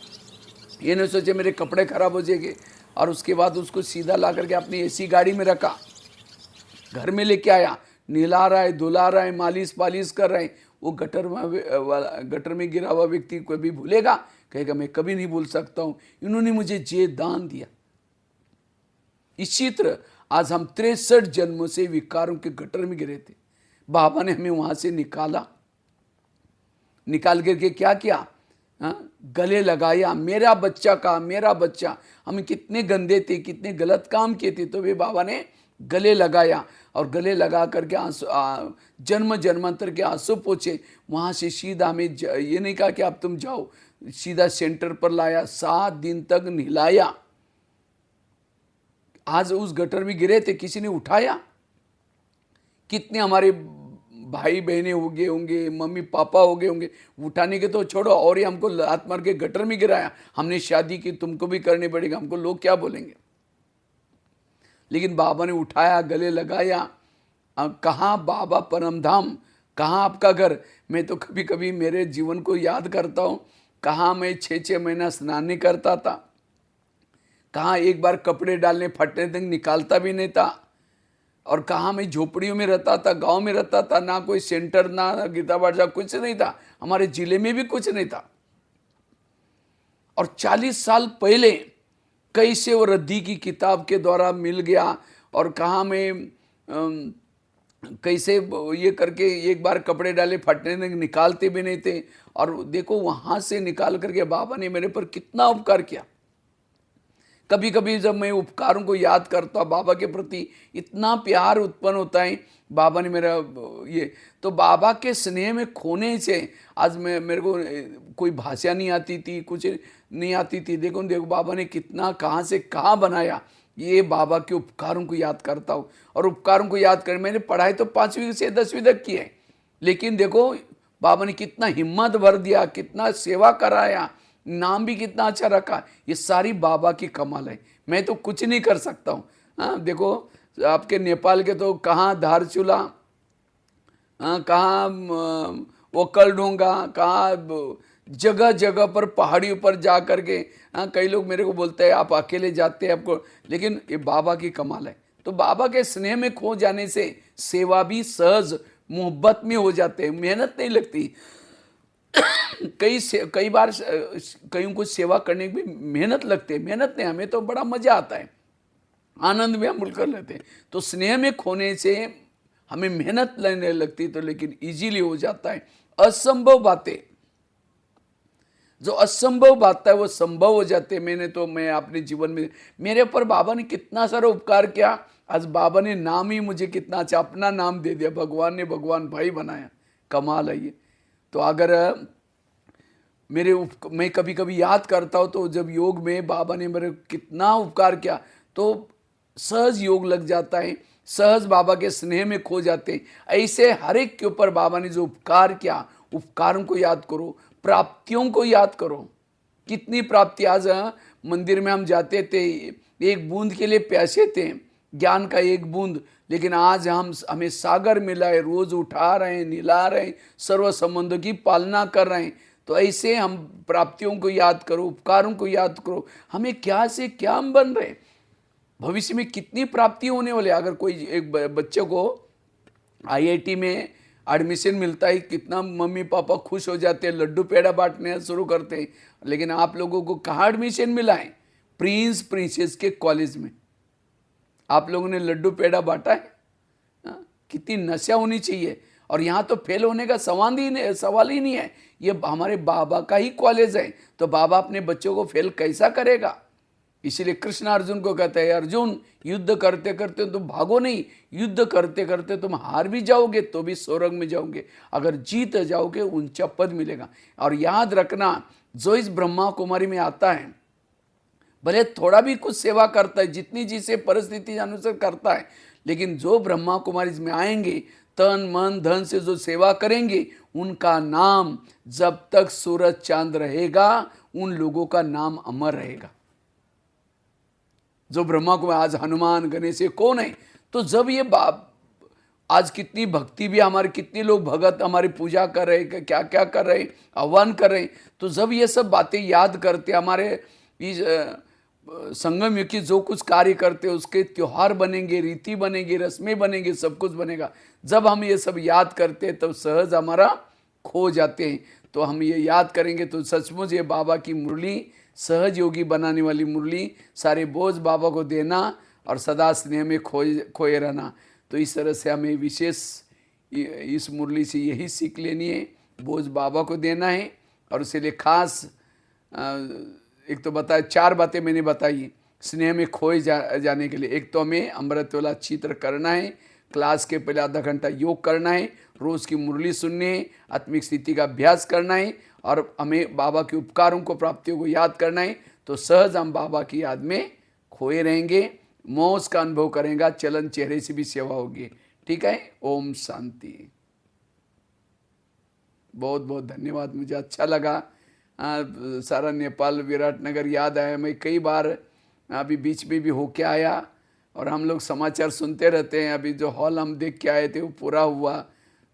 Speaker 2: ये नहीं सोचे मेरे कपड़े खराब हो जाएंगे, और उसके बाद उसको सीधा ला करके अपनी एसी गाड़ी में रखा, घर में लेके आया, नहला रहा है, धुला रहा है, मालिश पालिश कर रहा है। वो गटर में गिरा हुआ व्यक्ति कभी भूलेगा? कहेगा मैं कभी नहीं भूल सकता हूँ, इन्होंने मुझे जे दान दिया। इसी तरह आज हम 63 जन्मों से विकारों के गटर में गिरे थे, बाबा ने हमें वहां से निकाल करके क्या किया? गले लगाया, मेरा बच्चा का, मेरा बच्चा। हम कितने गंदे थे, कितने गलत काम किए थे, तो वे बाबा ने गले लगाया और गले लगा करके आंसू जन्म जन्मांतर के आंसू पोंछे। वहाँ से सीधा हमें ये नहीं कहा कि अब तुम जाओ, सीधा सेंटर पर लाया, 7 दिन तक नहलाया। आज उस गटर में गिरे थे, किसी ने उठाया? कितने हमारे भाई बहनें हो गए होंगे, मम्मी पापा हो गए होंगे, उठाने के तो छोड़ो, और ये हमको लात मार के गटर में गिराया, हमने शादी की, तुमको भी करनी पड़ेगा, हमको लोग क्या बोलेंगे? लेकिन बाबा ने उठाया, गले लगाया। कहाँ बाबा परमधाम, कहाँ आपका घर? मैं तो कभी कभी मेरे जीवन को याद करता हूँ, कहाँ मैं 6-6 महीना स्नान नहीं करता था, कहाँ एक बार कपड़े डालने फटने तक निकालता भी नहीं था, और कहाँ मैं झोपड़ियों में रहता था, गांव में रहता था, ना कोई सेंटर, ना गीता बाजा, कुछ नहीं था, हमारे जिले में भी कुछ नहीं था। और 40 साल पहले कैसे वो रद्दी की किताब के द्वारा मिल गया, और कहाँ मैं कैसे ये करके एक बार कपड़े डाले फटने तक निकालते भी नहीं थे, और देखो वहाँ से निकाल करके बाबा ने मेरे पर कितना उपकार किया। कभी कभी जब मैं उपकारों को याद करता हूँ, बाबा के प्रति इतना प्यार उत्पन्न होता है। बाबा ने मेरा ये, तो बाबा के स्नेह में खोने से आज मेरे को कोई भाषा नहीं आती थी, कुछ नहीं आती थी। देखो बाबा ने कितना कहाँ से कहाँ बनाया, ये बाबा के उपकारों को याद करता हूँ। और उपकारों को याद कर, मैंने पढ़ाई तो 5वीं से 10वीं तक की है, लेकिन देखो बाबा ने कितना हिम्मत भर दिया, कितना सेवा कराया, नाम भी कितना अच्छा रखा। ये सारी बाबा की कमाल है, मैं तो कुछ नहीं कर सकता हूँ। हाँ देखो आपके नेपाल के तो कहाँ धारचूला, कहाँ ओकल ढोंगा, कहाँ जगह जगह पर पहाड़ियों पर जा कर के, कई लोग मेरे को बोलते हैं आप अकेले जाते हैं आपको, लेकिन ये बाबा की कमाल है। तो बाबा के स्नेह में खो जाने से सेवा भी मोहब्बत में हो जाते हैं, मेहनत नहीं लगती। कई बार कईयों को सेवा करने की भी मेहनत लगती है, मेहनत नहीं, हमें तो बड़ा मजा आता है, आनंद में हम कर लेते हैं। तो स्नेह में खोने से हमें मेहनत लेने लगती, तो लेकिन इजीली हो जाता है। असंभव बातें, जो असंभव बात है वो संभव हो जाते हैं। मैं अपने जीवन में, मेरे पर बाबा ने कितना सारा उपकार किया। आज बाबा ने नाम ही मुझे कितना अच्छा अपना नाम दे दिया, भगवान ने भगवान भाई बनाया, कमाल है ये। तो अगर मैं कभी कभी याद करता हूँ, तो जब योग में बाबा ने मेरे कितना उपकार किया, तो सहज योग लग जाता है, सहज बाबा के स्नेह में खो जाते हैं। ऐसे हर एक के ऊपर बाबा ने जो उपकार किया, उपकारों को याद करो, प्राप्तियों को याद करो। कितनी प्राप्ति, आज मंदिर में हम जाते थे, एक बूंद के लिए प्यासे थे, ज्ञान का एक बूंद, लेकिन आज हमें सागर मिला है, रोज उठा रहे हैं, निला रहे हैं, सर्व संबंधों की पालना कर रहे हैं। तो ऐसे हम प्राप्तियों को याद करो, उपकारों को याद करो, हमें क्या से क्या हम बन रहे, भविष्य में कितनी प्राप्ति होने वाली। अगर कोई एक बच्चे को IIT में एडमिशन मिलता है, कितना मम्मी पापा खुश हो जाते हैं, लड्डू पेड़ा बांटने शुरू करते हैं। लेकिन आप लोगों को कहाँ एडमिशन मिला है? प्रिंस प्रिंसेस के कॉलेज में आप लोगों ने लड्डू पेड़ा बांटा है। कितनी नशा होनी चाहिए। और यहाँ तो फेल होने का सवाल ही नहीं है। ये हमारे बाबा का ही कॉलेज है, तो बाबा अपने बच्चों को फेल कैसा करेगा। इसीलिए कृष्ण अर्जुन को कहते हैं, अर्जुन युद्ध करते करते तुम भागो नहीं, युद्ध करते करते तुम हार भी जाओगे तो भी स्वर्ग में जाओगे, अगर जीत जाओगे ऊंचा पद मिलेगा। और याद रखना, जो इस ब्रह्मा कुमारी में आता है, भले थोड़ा भी कुछ सेवा करता है, जितनी जिसे परिस्थिति अनुसार करता है, लेकिन जो ब्रह्मा कुमारी में आएंगे, तन मन धन से जो सेवा करेंगे, उनका नाम जब तक सूरज चांद रहेगा, उन लोगों का नाम अमर रहेगा। जो ब्रह्मा को आज हनुमान गणेश ये कौन है, तो जब ये आज कितनी भक्ति भी हमारे, कितने लोग भगत हमारी पूजा कर रहे, क्या क्या कर रहे, आह्वान कर रहे, तो जब ये सब बातें याद करते, हमारे इस संगम युग की जो कुछ कार्य करते उसके त्योहार बनेंगे, रीति बनेंगे, रस्में बनेंगे, सब कुछ बनेगा। जब हम ये सब याद करते तब सहज हमारा खो जाते हैं। तो हम ये याद करेंगे तो सचमुच ये बाबा की मुरली, सहज योगी बनाने वाली मुरली, सारे बोझ बाबा को देना और सदा स्नेह में खोए रहना। तो इस तरह से हमें विशेष इस मुरली से यही सीख लेनी है, बोझ बाबा को देना है। और उसके लिए खास एक तो बताया, 4 बातें मैंने बताई स्नेह में खोए जाने के लिए। एक तो हमें अमृत वाला चित्र करना है, क्लास के पहले आधा घंटा योग करना है, रोज़ की मुरली सुननी है, आत्मिक स्थिति का अभ्यास करना है, और हमें बाबा के उपकारों को, प्राप्तियों को याद करना है। तो सहज हम बाबा की याद में खोए रहेंगे, मौज का अनुभव करेंगे, चलन चेहरे से भी सेवा होगी। ठीक है, ओम शांति। बहुत बहुत धन्यवाद, मुझे अच्छा लगा। सारा नेपाल विराटनगर याद आया। मैं कई बार अभी बीच में भी होके आया, और हम लोग समाचार सुनते रहते हैं। अभी जो हॉल हम देख के आए थे वो पूरा हुआ,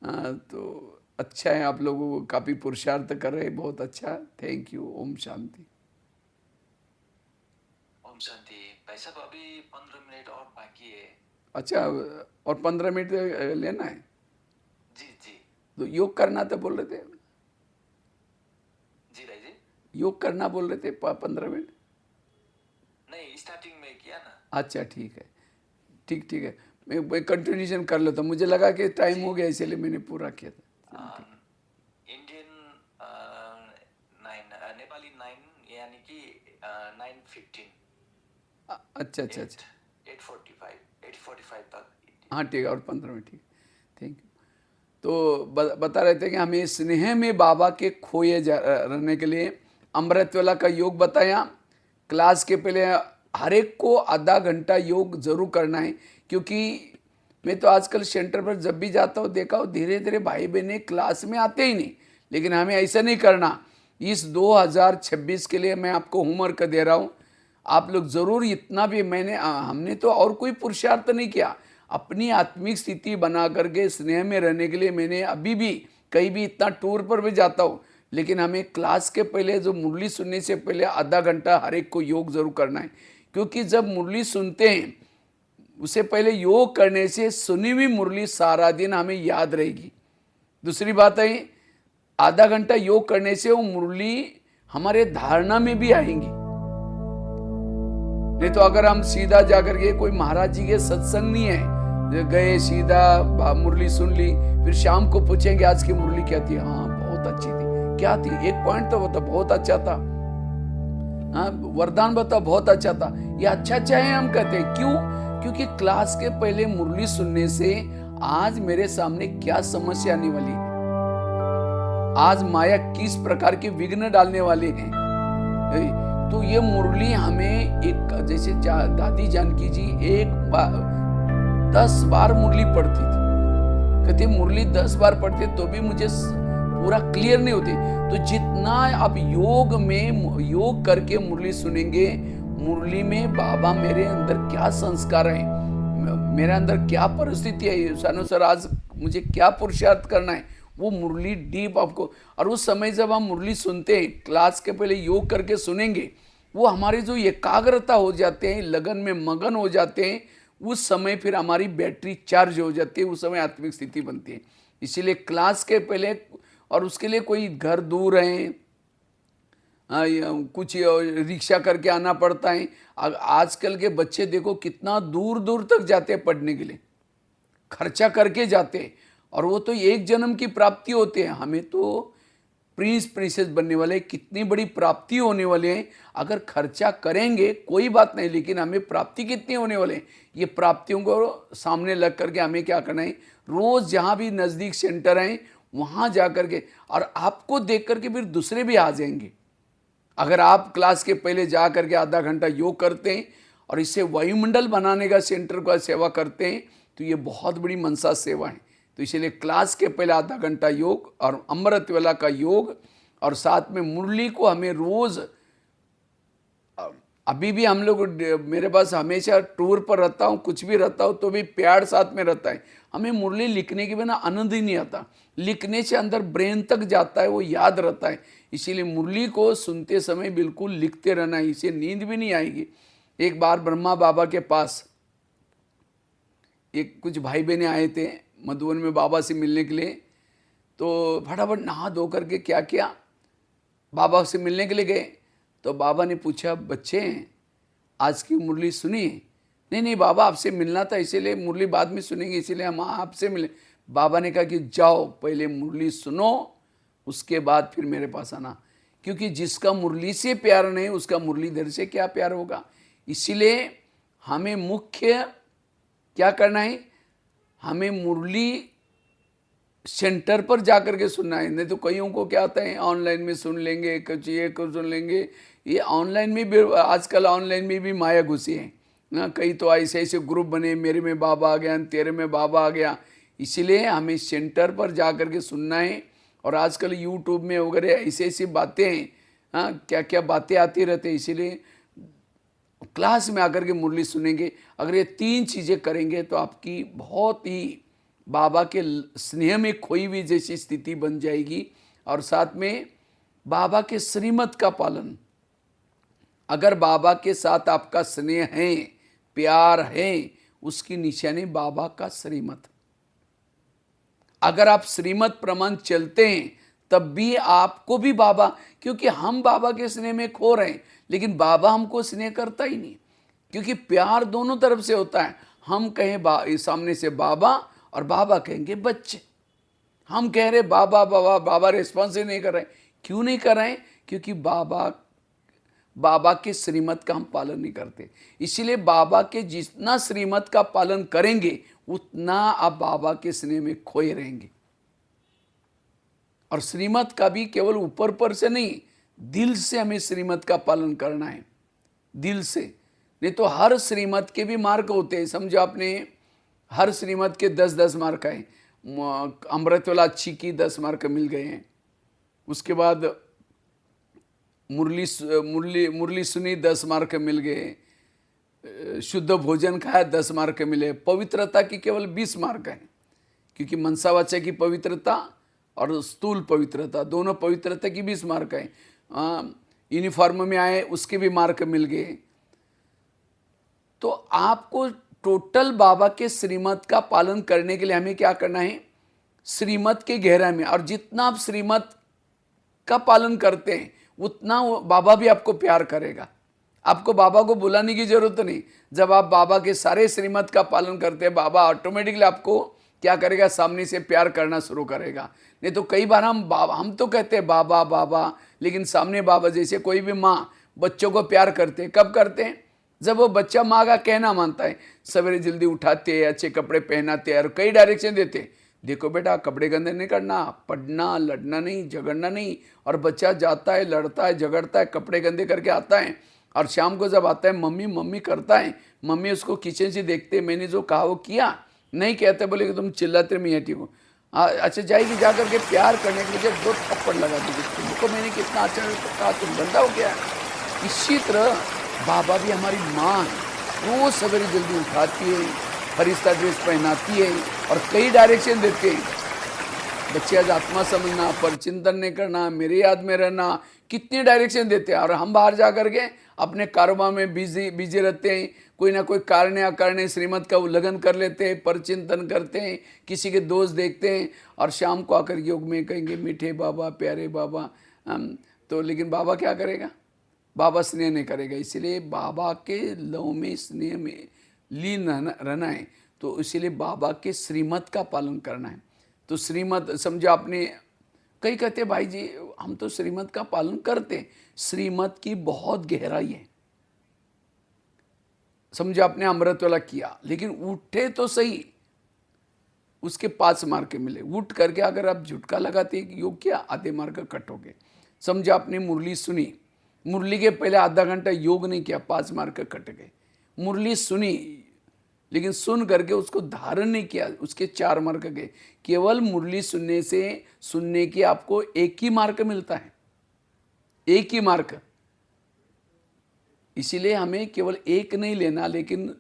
Speaker 2: तो अच्छा है, आप लोगों को काफ़ी पुरुषार्थ कर रहे हैं, बहुत अच्छा, थैंक यू। ओम शांति।
Speaker 1: ओम शांति। भाई साहब अभी 15 मिनट और बाकी है।
Speaker 2: अच्छा, और 15 मिनट लेना है?
Speaker 1: जी जी।
Speaker 2: तो योग करना तो बोल रहे थे,
Speaker 1: जी भाई जी,
Speaker 2: योग करना बोल रहे थे 15 मिनट।
Speaker 1: नहीं, स्टार्टिंग में किया ना।
Speaker 2: अच्छा ठीक है, ठीक है, मैं कंटिन्यूशन कर लेता हूँ। मुझे लगा कि टाइम हो गया, इसलिए मैंने पूरा किया था।
Speaker 1: इंडियन 9, नेपाली 9, यानी कि 9:15।
Speaker 2: अच्छा
Speaker 1: 8:45 तक।
Speaker 2: हाँ ठीक है, और 15 मिनट, ठीक, थैंक यू। तो बता रहे थे कि हमें स्नेह में बाबा के खोए रहने के लिए अमृतवेला का योग बताया। क्लास के पहले हर एक को आधा घंटा योग जरूर करना है, क्योंकि मैं तो आजकल सेंटर पर जब भी जाता हूँ देखा हूँ, धीरे धीरे भाई बहने क्लास में आते ही नहीं। लेकिन हमें ऐसा नहीं करना। इस 2026 के लिए मैं आपको होमवर्क दे रहा हूँ, आप लोग ज़रूर इतना भी, हमने तो और कोई पुरुषार्थ नहीं किया, अपनी आत्मिक स्थिति बना करके स्नेह में रहने के लिए मैंने अभी भी कहीं भी इतना टूर पर भी जाता हूँ, लेकिन हमें क्लास के पहले जो मुरली सुनने से पहले आधा घंटा हर एक को योग जरूर करना है। क्योंकि जब मुरली सुनते हैं उससे पहले योग करने से सुनी हुई मुरली सारा दिन हमें याद रहेगी। दूसरी बात है, आधा घंटा योग करने से वो मुरली हमारे धारणा में भी आएंगी। नहीं तो अगर हम सीधा जाकर के, कोई महाराज जी के सत्संग नहीं है, गए सीधा मुरली सुन ली, फिर शाम को पूछेंगे आज की मुरली क्या थी, हाँ बहुत अच्छी थी, क्या थी, एक पॉइंट तो बता, बहुत अच्छा था, हाँ वरदान बता, बहुत अच्छा था, ये अच्छा है हम कहते हैं। क्यों? क्योंकि क्लास के पहले मुरली सुनने से आज मेरे सामने क्या समस्या आने वाली है, आज माया किस प्रकार के विघ्न डालने वाले हैं। तो ये मुरली हमें एक, जैसे दादी जानकी जी 10 बार मुरली पढ़ती थी, कहते मुरली 10 बार पढ़ते तो भी मुझे पूरा क्लियर नहीं होती। तो जितना आप योग करके मुरली सुनेंगे, मुरली में बाबा मेरे अंदर क्या संस्कार है, मेरे अंदर क्या परिस्थिति है, उस अनुसार आज मुझे क्या पुरुषार्थ करना है, वो मुरली डीप आपको। और उस समय जब हम मुरली सुनते हैं, क्लास के पहले योग करके सुनेंगे, वो हमारी जो एकाग्रता हो जाते हैं, लगन में मगन हो जाते हैं, उस समय फिर हमारी बैटरी चार्ज हो जाती है, उस समय आत्मिक स्थिति बनती है। इसीलिए क्लास के पहले, और उसके लिए कोई घर दूर है, कुछ रिक्शा करके आना पड़ता है। आजकल के बच्चे देखो कितना दूर दूर तक जाते हैं पढ़ने के लिए, खर्चा करके जाते हैं, और वो तो एक जन्म की प्राप्ति होते हैं। हमें तो प्रिंस प्रिंसेस बनने वाले, कितनी बड़ी प्राप्ति होने वाले हैं। अगर खर्चा करेंगे कोई बात नहीं, लेकिन हमें प्राप्ति कितनी होने वाले हैं, ये प्राप्तियों को सामने लग करके हमें क्या करना है, रोज़ जहाँ भी नज़दीक सेंटर हैं वहाँ जा करके, और आपको देख करके फिर दूसरे भी आ जाएंगे। अगर आप क्लास के पहले जा करके आधा घंटा योग करते हैं और इससे वायुमंडल बनाने का सेंटर का सेवा करते हैं, तो ये बहुत बड़ी मनसा सेवा है। तो इसलिए क्लास के पहले आधा घंटा योग और अमृत वेला का योग, और साथ में मुरली को हमें रोज़, अभी भी हम लोग, मेरे पास हमेशा टूर पर रहता हूँ, कुछ भी रहता हूँ तो भी प्यार साथ में रहता है। हमें मुरली लिखने के बिना आनंद ही नहीं आता, लिखने से अंदर ब्रेन तक जाता है, वो याद रहता है। इसीलिए मुरली को सुनते समय बिल्कुल लिखते रहना है, इससे नींद भी नहीं आएगी। एक बार ब्रह्मा बाबा के पास एक कुछ भाई बहने आए थे मधुबन में बाबा से मिलने के लिए, तो फटाफट नहा धो करके क्या किया, बाबा से मिलने के लिए गए। तो बाबा ने पूछा, बच्चे आज की मुरली सुनी? नहीं नहीं बाबा, आपसे मिलना था, इसीलिए मुरली बाद में सुनेंगे, इसीलिए हम आपसे मिले। बाबा ने कहा कि जाओ पहले मुरली सुनो, उसके बाद फिर मेरे पास आना, क्योंकि जिसका मुरली से प्यार नहीं उसका मुरलीधर से क्या प्यार होगा। इसीलिए हमें मुख्य क्या करना है, हमें मुरली सेंटर पर जा कर के सुनना है। नहीं तो कईयों को क्या आता है, ऑनलाइन में सुन लेंगे, कुछ ये कुछ सुन लेंगे। ये ऑनलाइन में भी आजकल ऑनलाइन में भी माया घुसी है ना, कई तो ऐसे ऐसे ग्रुप बने, मेरे में बाबा आ गया, तेरे में बाबा आ गया। इसीलिए हमें सेंटर पर जा कर के सुनना है। और आजकल यूट्यूब में वगैरह ऐसी ऐसी बातें हैं, हाँ क्या क्या बातें आती रहती है। इसीलिए क्लास में आकर के मुरली सुनेंगे, अगर ये 3 चीज़ें करेंगे तो आपकी बहुत ही बाबा के स्नेह में खोई हुई जैसी स्थिति बन जाएगी। और साथ में बाबा के श्रीमत का पालन, अगर बाबा के साथ आपका स्नेह है, प्यार है, उसकी निशानी बाबा का श्रीमत। अगर आप श्रीमत प्रमाण चलते हैं तब भी आपको भी बाबा, क्योंकि हम बाबा के स्नेह में खो रहे हैं, लेकिन बाबा हमको स्नेह करता ही नहीं, क्योंकि प्यार दोनों तरफ से होता है। हम कहें सामने से बाबा और बाबा कहेंगे बच्चे, हम कह रहे बाबा बाबा, बाबा रिस्पॉन्स ही नहीं कर रहे। क्यों नहीं कर रहे हैं? क्योंकि बाबा के श्रीमत का हम पालन नहीं करते। इसीलिए बाबा के जितना श्रीमत का पालन करेंगे उतना आप बाबा के स्नेह में खोए रहेंगे। और श्रीमत का भी केवल ऊपर पर से नहीं, दिल से हमें श्रीमत का पालन करना है, दिल से। नहीं तो हर श्रीमत के भी मार्क होते हैं। समझो आपने हर श्रीमत के 10-10 मार्क आए, अमृतवेला अच्छी की 10 मार्क मिल गए हैं। उसके बाद मुरली सुनी 10 मार्क मिल गए, शुद्ध भोजन खाया 10 मार्क मिले। पवित्रता की केवल 20 मार्क हैं, क्योंकि मनसावाचा की पवित्रता और स्थूल पवित्रता, दोनों पवित्रता की 20 मार्क हैं। यूनिफॉर्म में आए उसके भी मार्क मिल गए। तो आपको टोटल बाबा के श्रीमत का पालन करने के लिए हमें क्या करना है, श्रीमत के गहराई में। और जितना आप श्रीमत का पालन करते हैं उतना बाबा भी आपको प्यार करेगा। आपको बाबा को बुलाने की जरूरत नहीं। जब आप बाबा के सारे श्रीमत का पालन करते हैं, बाबा ऑटोमेटिकली आपको क्या करेगा, सामने से प्यार करना शुरू करेगा। नहीं तो कई बार हम तो कहते हैं बाबा बाबा, लेकिन सामने बाबा, जैसे कोई भी माँ बच्चों को प्यार करते हैं, कब करते हैं, जब वो बच्चा माँ का कहना मानता है। सवेरे जल्दी उठाते, अच्छे कपड़े पहनाते और कई डायरेक्शन देते, देखो बेटा कपड़े गंदे नहीं करना, पढ़ना, लड़ना नहीं, झगड़ना नहीं। और बच्चा जाता है, लड़ता है, झगड़ता है, कपड़े गंदे करके आता है, और शाम को जब आता है मम्मी मम्मी करता है, मम्मी उसको किचन से देखते, मैंने जो कहा वो किया नहीं, कहते बोले कि तुम चिल्लाते मैं ठीक हूँ। अच्छा जाएगी, जा करके प्यार करने के लिए 2 थप्पड़ लगा दी, तुमको मैंने कितना अच्छा कहा, तुम गंदा हो गया। इसी तरह बाबा भी हमारी माँ है, रोज सवेरे जल्दी उठाती है, फरिश्ता ड्रेस पहनाती है और कई डायरेक्शन देते हैं। बच्चे आज आत्मा समझना, पर चिंतन नहीं करना, मेरे याद में रहना, कितने डायरेक्शन देते हैं। और हम बाहर जा करके अपने कारोबार में बिजी रहते हैं, कोई ना कोई कारण या कारण श्रीमत का उल्लंघन कर लेते हैं, पर चिंतन करते हैं, किसी के दोस्त देखते हैं, और शाम को आकर योग में कहेंगे मीठे बाबा, प्यारे बाबा। तो लेकिन बाबा क्या करेगा, बाबा स्नेह नहीं करेगा। इसलिए बाबा के लव में, स्नेह में लीन रहना है। तो इसीलिए बाबा के श्रीमत का पालन करना है। तो श्रीमत समझो आपने, कई कहते भाई जी हम तो श्रीमत का पालन करते, श्रीमत की बहुत गहराई है। समझो आपने अमृत वाला किया, लेकिन उठे तो सही, उसके 5 मार्क मिले। उठ करके अगर आप झुटका लगाते योग किया, आधे मार्क कट हो गए। समझो आपने मुरली सुनी, मुरली के पहले आधा घंटा योग नहीं किया, 5 मार्क कट गए। मुरली सुनी लेकिन सुन करके उसको धारण नहीं किया, उसके 4 मार्क गए। केवल मुरली सुनने से, सुनने की आपको 1 ही मार्क मिलता है, 1 ही मार्क। इसीलिए हमें केवल 1 नहीं लेना, लेकिन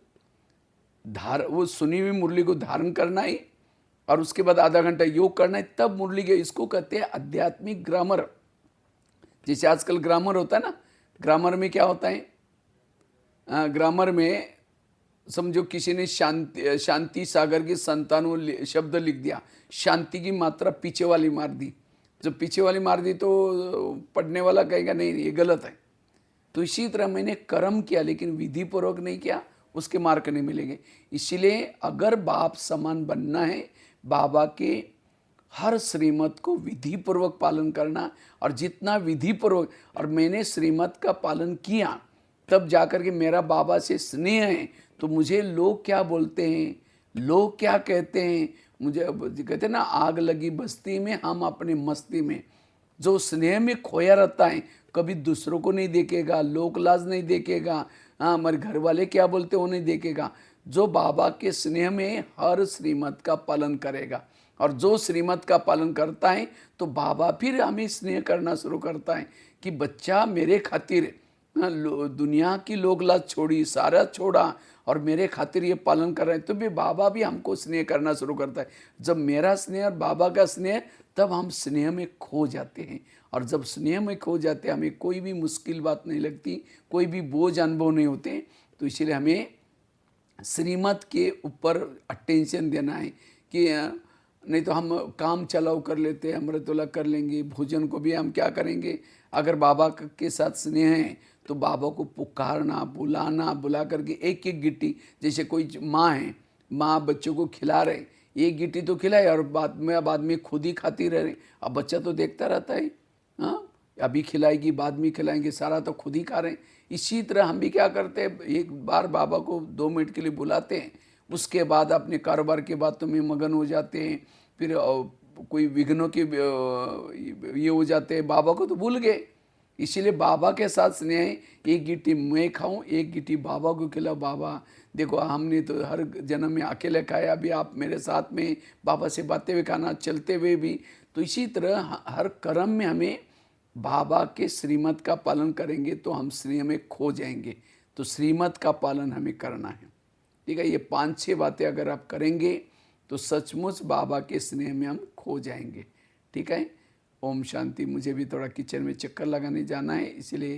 Speaker 2: वो सुनी हुई मुरली को धारण करना है और उसके बाद आधा घंटा योग करना है, तब मुरली के, इसको कहते हैं आध्यात्मिक ग्रामर। जैसे आजकल ग्रामर होता है ना, ग्रामर में क्या होता है, ग्रामर में समझो किसी ने शांति सागर की संतानों शब्द लिख दिया, शांति की मात्रा पीछे वाली मार दी। जब पीछे वाली मार दी तो पढ़ने वाला कहेगा नहीं ये गलत है। तो इसी तरह मैंने कर्म किया लेकिन विधि पूर्वक नहीं किया, उसके मार्क नहीं मिलेंगे। इसीलिए अगर बाप समान बनना है, बाबा के हर श्रीमत को विधि पूर्वक पालन करना, और जितना विधि पूर्वक, और मैंने श्रीमत का पालन किया तब जाकर के मेरा बाबा से स्नेह है, तो मुझे लोग क्या बोलते हैं, लोग क्या कहते हैं, मुझे कहते हैं ना आग लगी बस्ती में हम अपने मस्ती में। जो स्नेह में खोया रहता है, कभी दूसरों को नहीं देखेगा, लोक लाज नहीं देखेगा, हाँ हमारे घर वाले क्या बोलते वो नहीं देखेगा। जो बाबा के स्नेह में हर श्रीमत का पालन करेगा, और जो श्रीमत का पालन करता है तो बाबा फिर हमें स्नेह करना शुरू करता है कि बच्चा मेरे खातिर दुनिया की लोक लाज छोड़ी, सारा छोड़ा और मेरे खातिर ये पालन कर रहे हैं, तो भी बाबा भी हमको स्नेह करना शुरू करता है। जब मेरा स्नेह और बाबा का स्नेह, तब हम स्नेह में खो जाते हैं, और जब स्नेह में खो जाते हैं हमें कोई भी मुश्किल बात नहीं लगती, कोई भी बोझ अनुभव नहीं होते। तो इसीलिए हमें श्रीमत के ऊपर अटेंशन देना है कि नहीं तो हम काम चलाओ कर लेते हैं, अमृतोला कर लेंगे, भोजन को भी हम क्या करेंगे। अगर बाबा के साथ स्नेह है तो बाबा को पुकारना, बुलाना, बुला करके एक एक गिट्टी, जैसे कोई माँ है, माँ बच्चों को खिला रहे, एक गिट्टी तो खिलाए और बाद में खुद ही खाती रह रही। अब बच्चा तो देखता रहता है, हाँ अभी खिलाएगी बाद में खिलाएंगे, सारा तो खुद ही खा रहे हैं। इसी तरह हम भी क्या करते हैं, एक बार बाबा को 2 मिनट के लिए बुलाते हैं, उसके बाद अपने कारोबार की बातों में मगन हो जाते हैं, फिर कोई विघ्नों के ये हो जाते हैं, बाबा को तो भूल गए। इसीलिए बाबा के साथ स्नेह, एक गिट्टी मैं खाऊं, एक गिट्टी बाबा को खिलाओ। बाबा देखो हमने तो हर जन्म में अकेले खाया, अभी आप मेरे साथ में बाबा से बातें हुए खाना, चलते हुए भी। तो इसी तरह हर कर्म में हमें बाबा के श्रीमत का पालन करेंगे तो हम स्नेह में खो जाएंगे। तो श्रीमत का पालन हमें करना है, ठीक है। ये 5-6 बातें अगर आप करेंगे तो सचमुच बाबा के स्नेह में हम खो जाएंगे, ठीक है। ओम शांति। मुझे भी थोड़ा किचन में चक्कर लगाने जाना है, इसलिए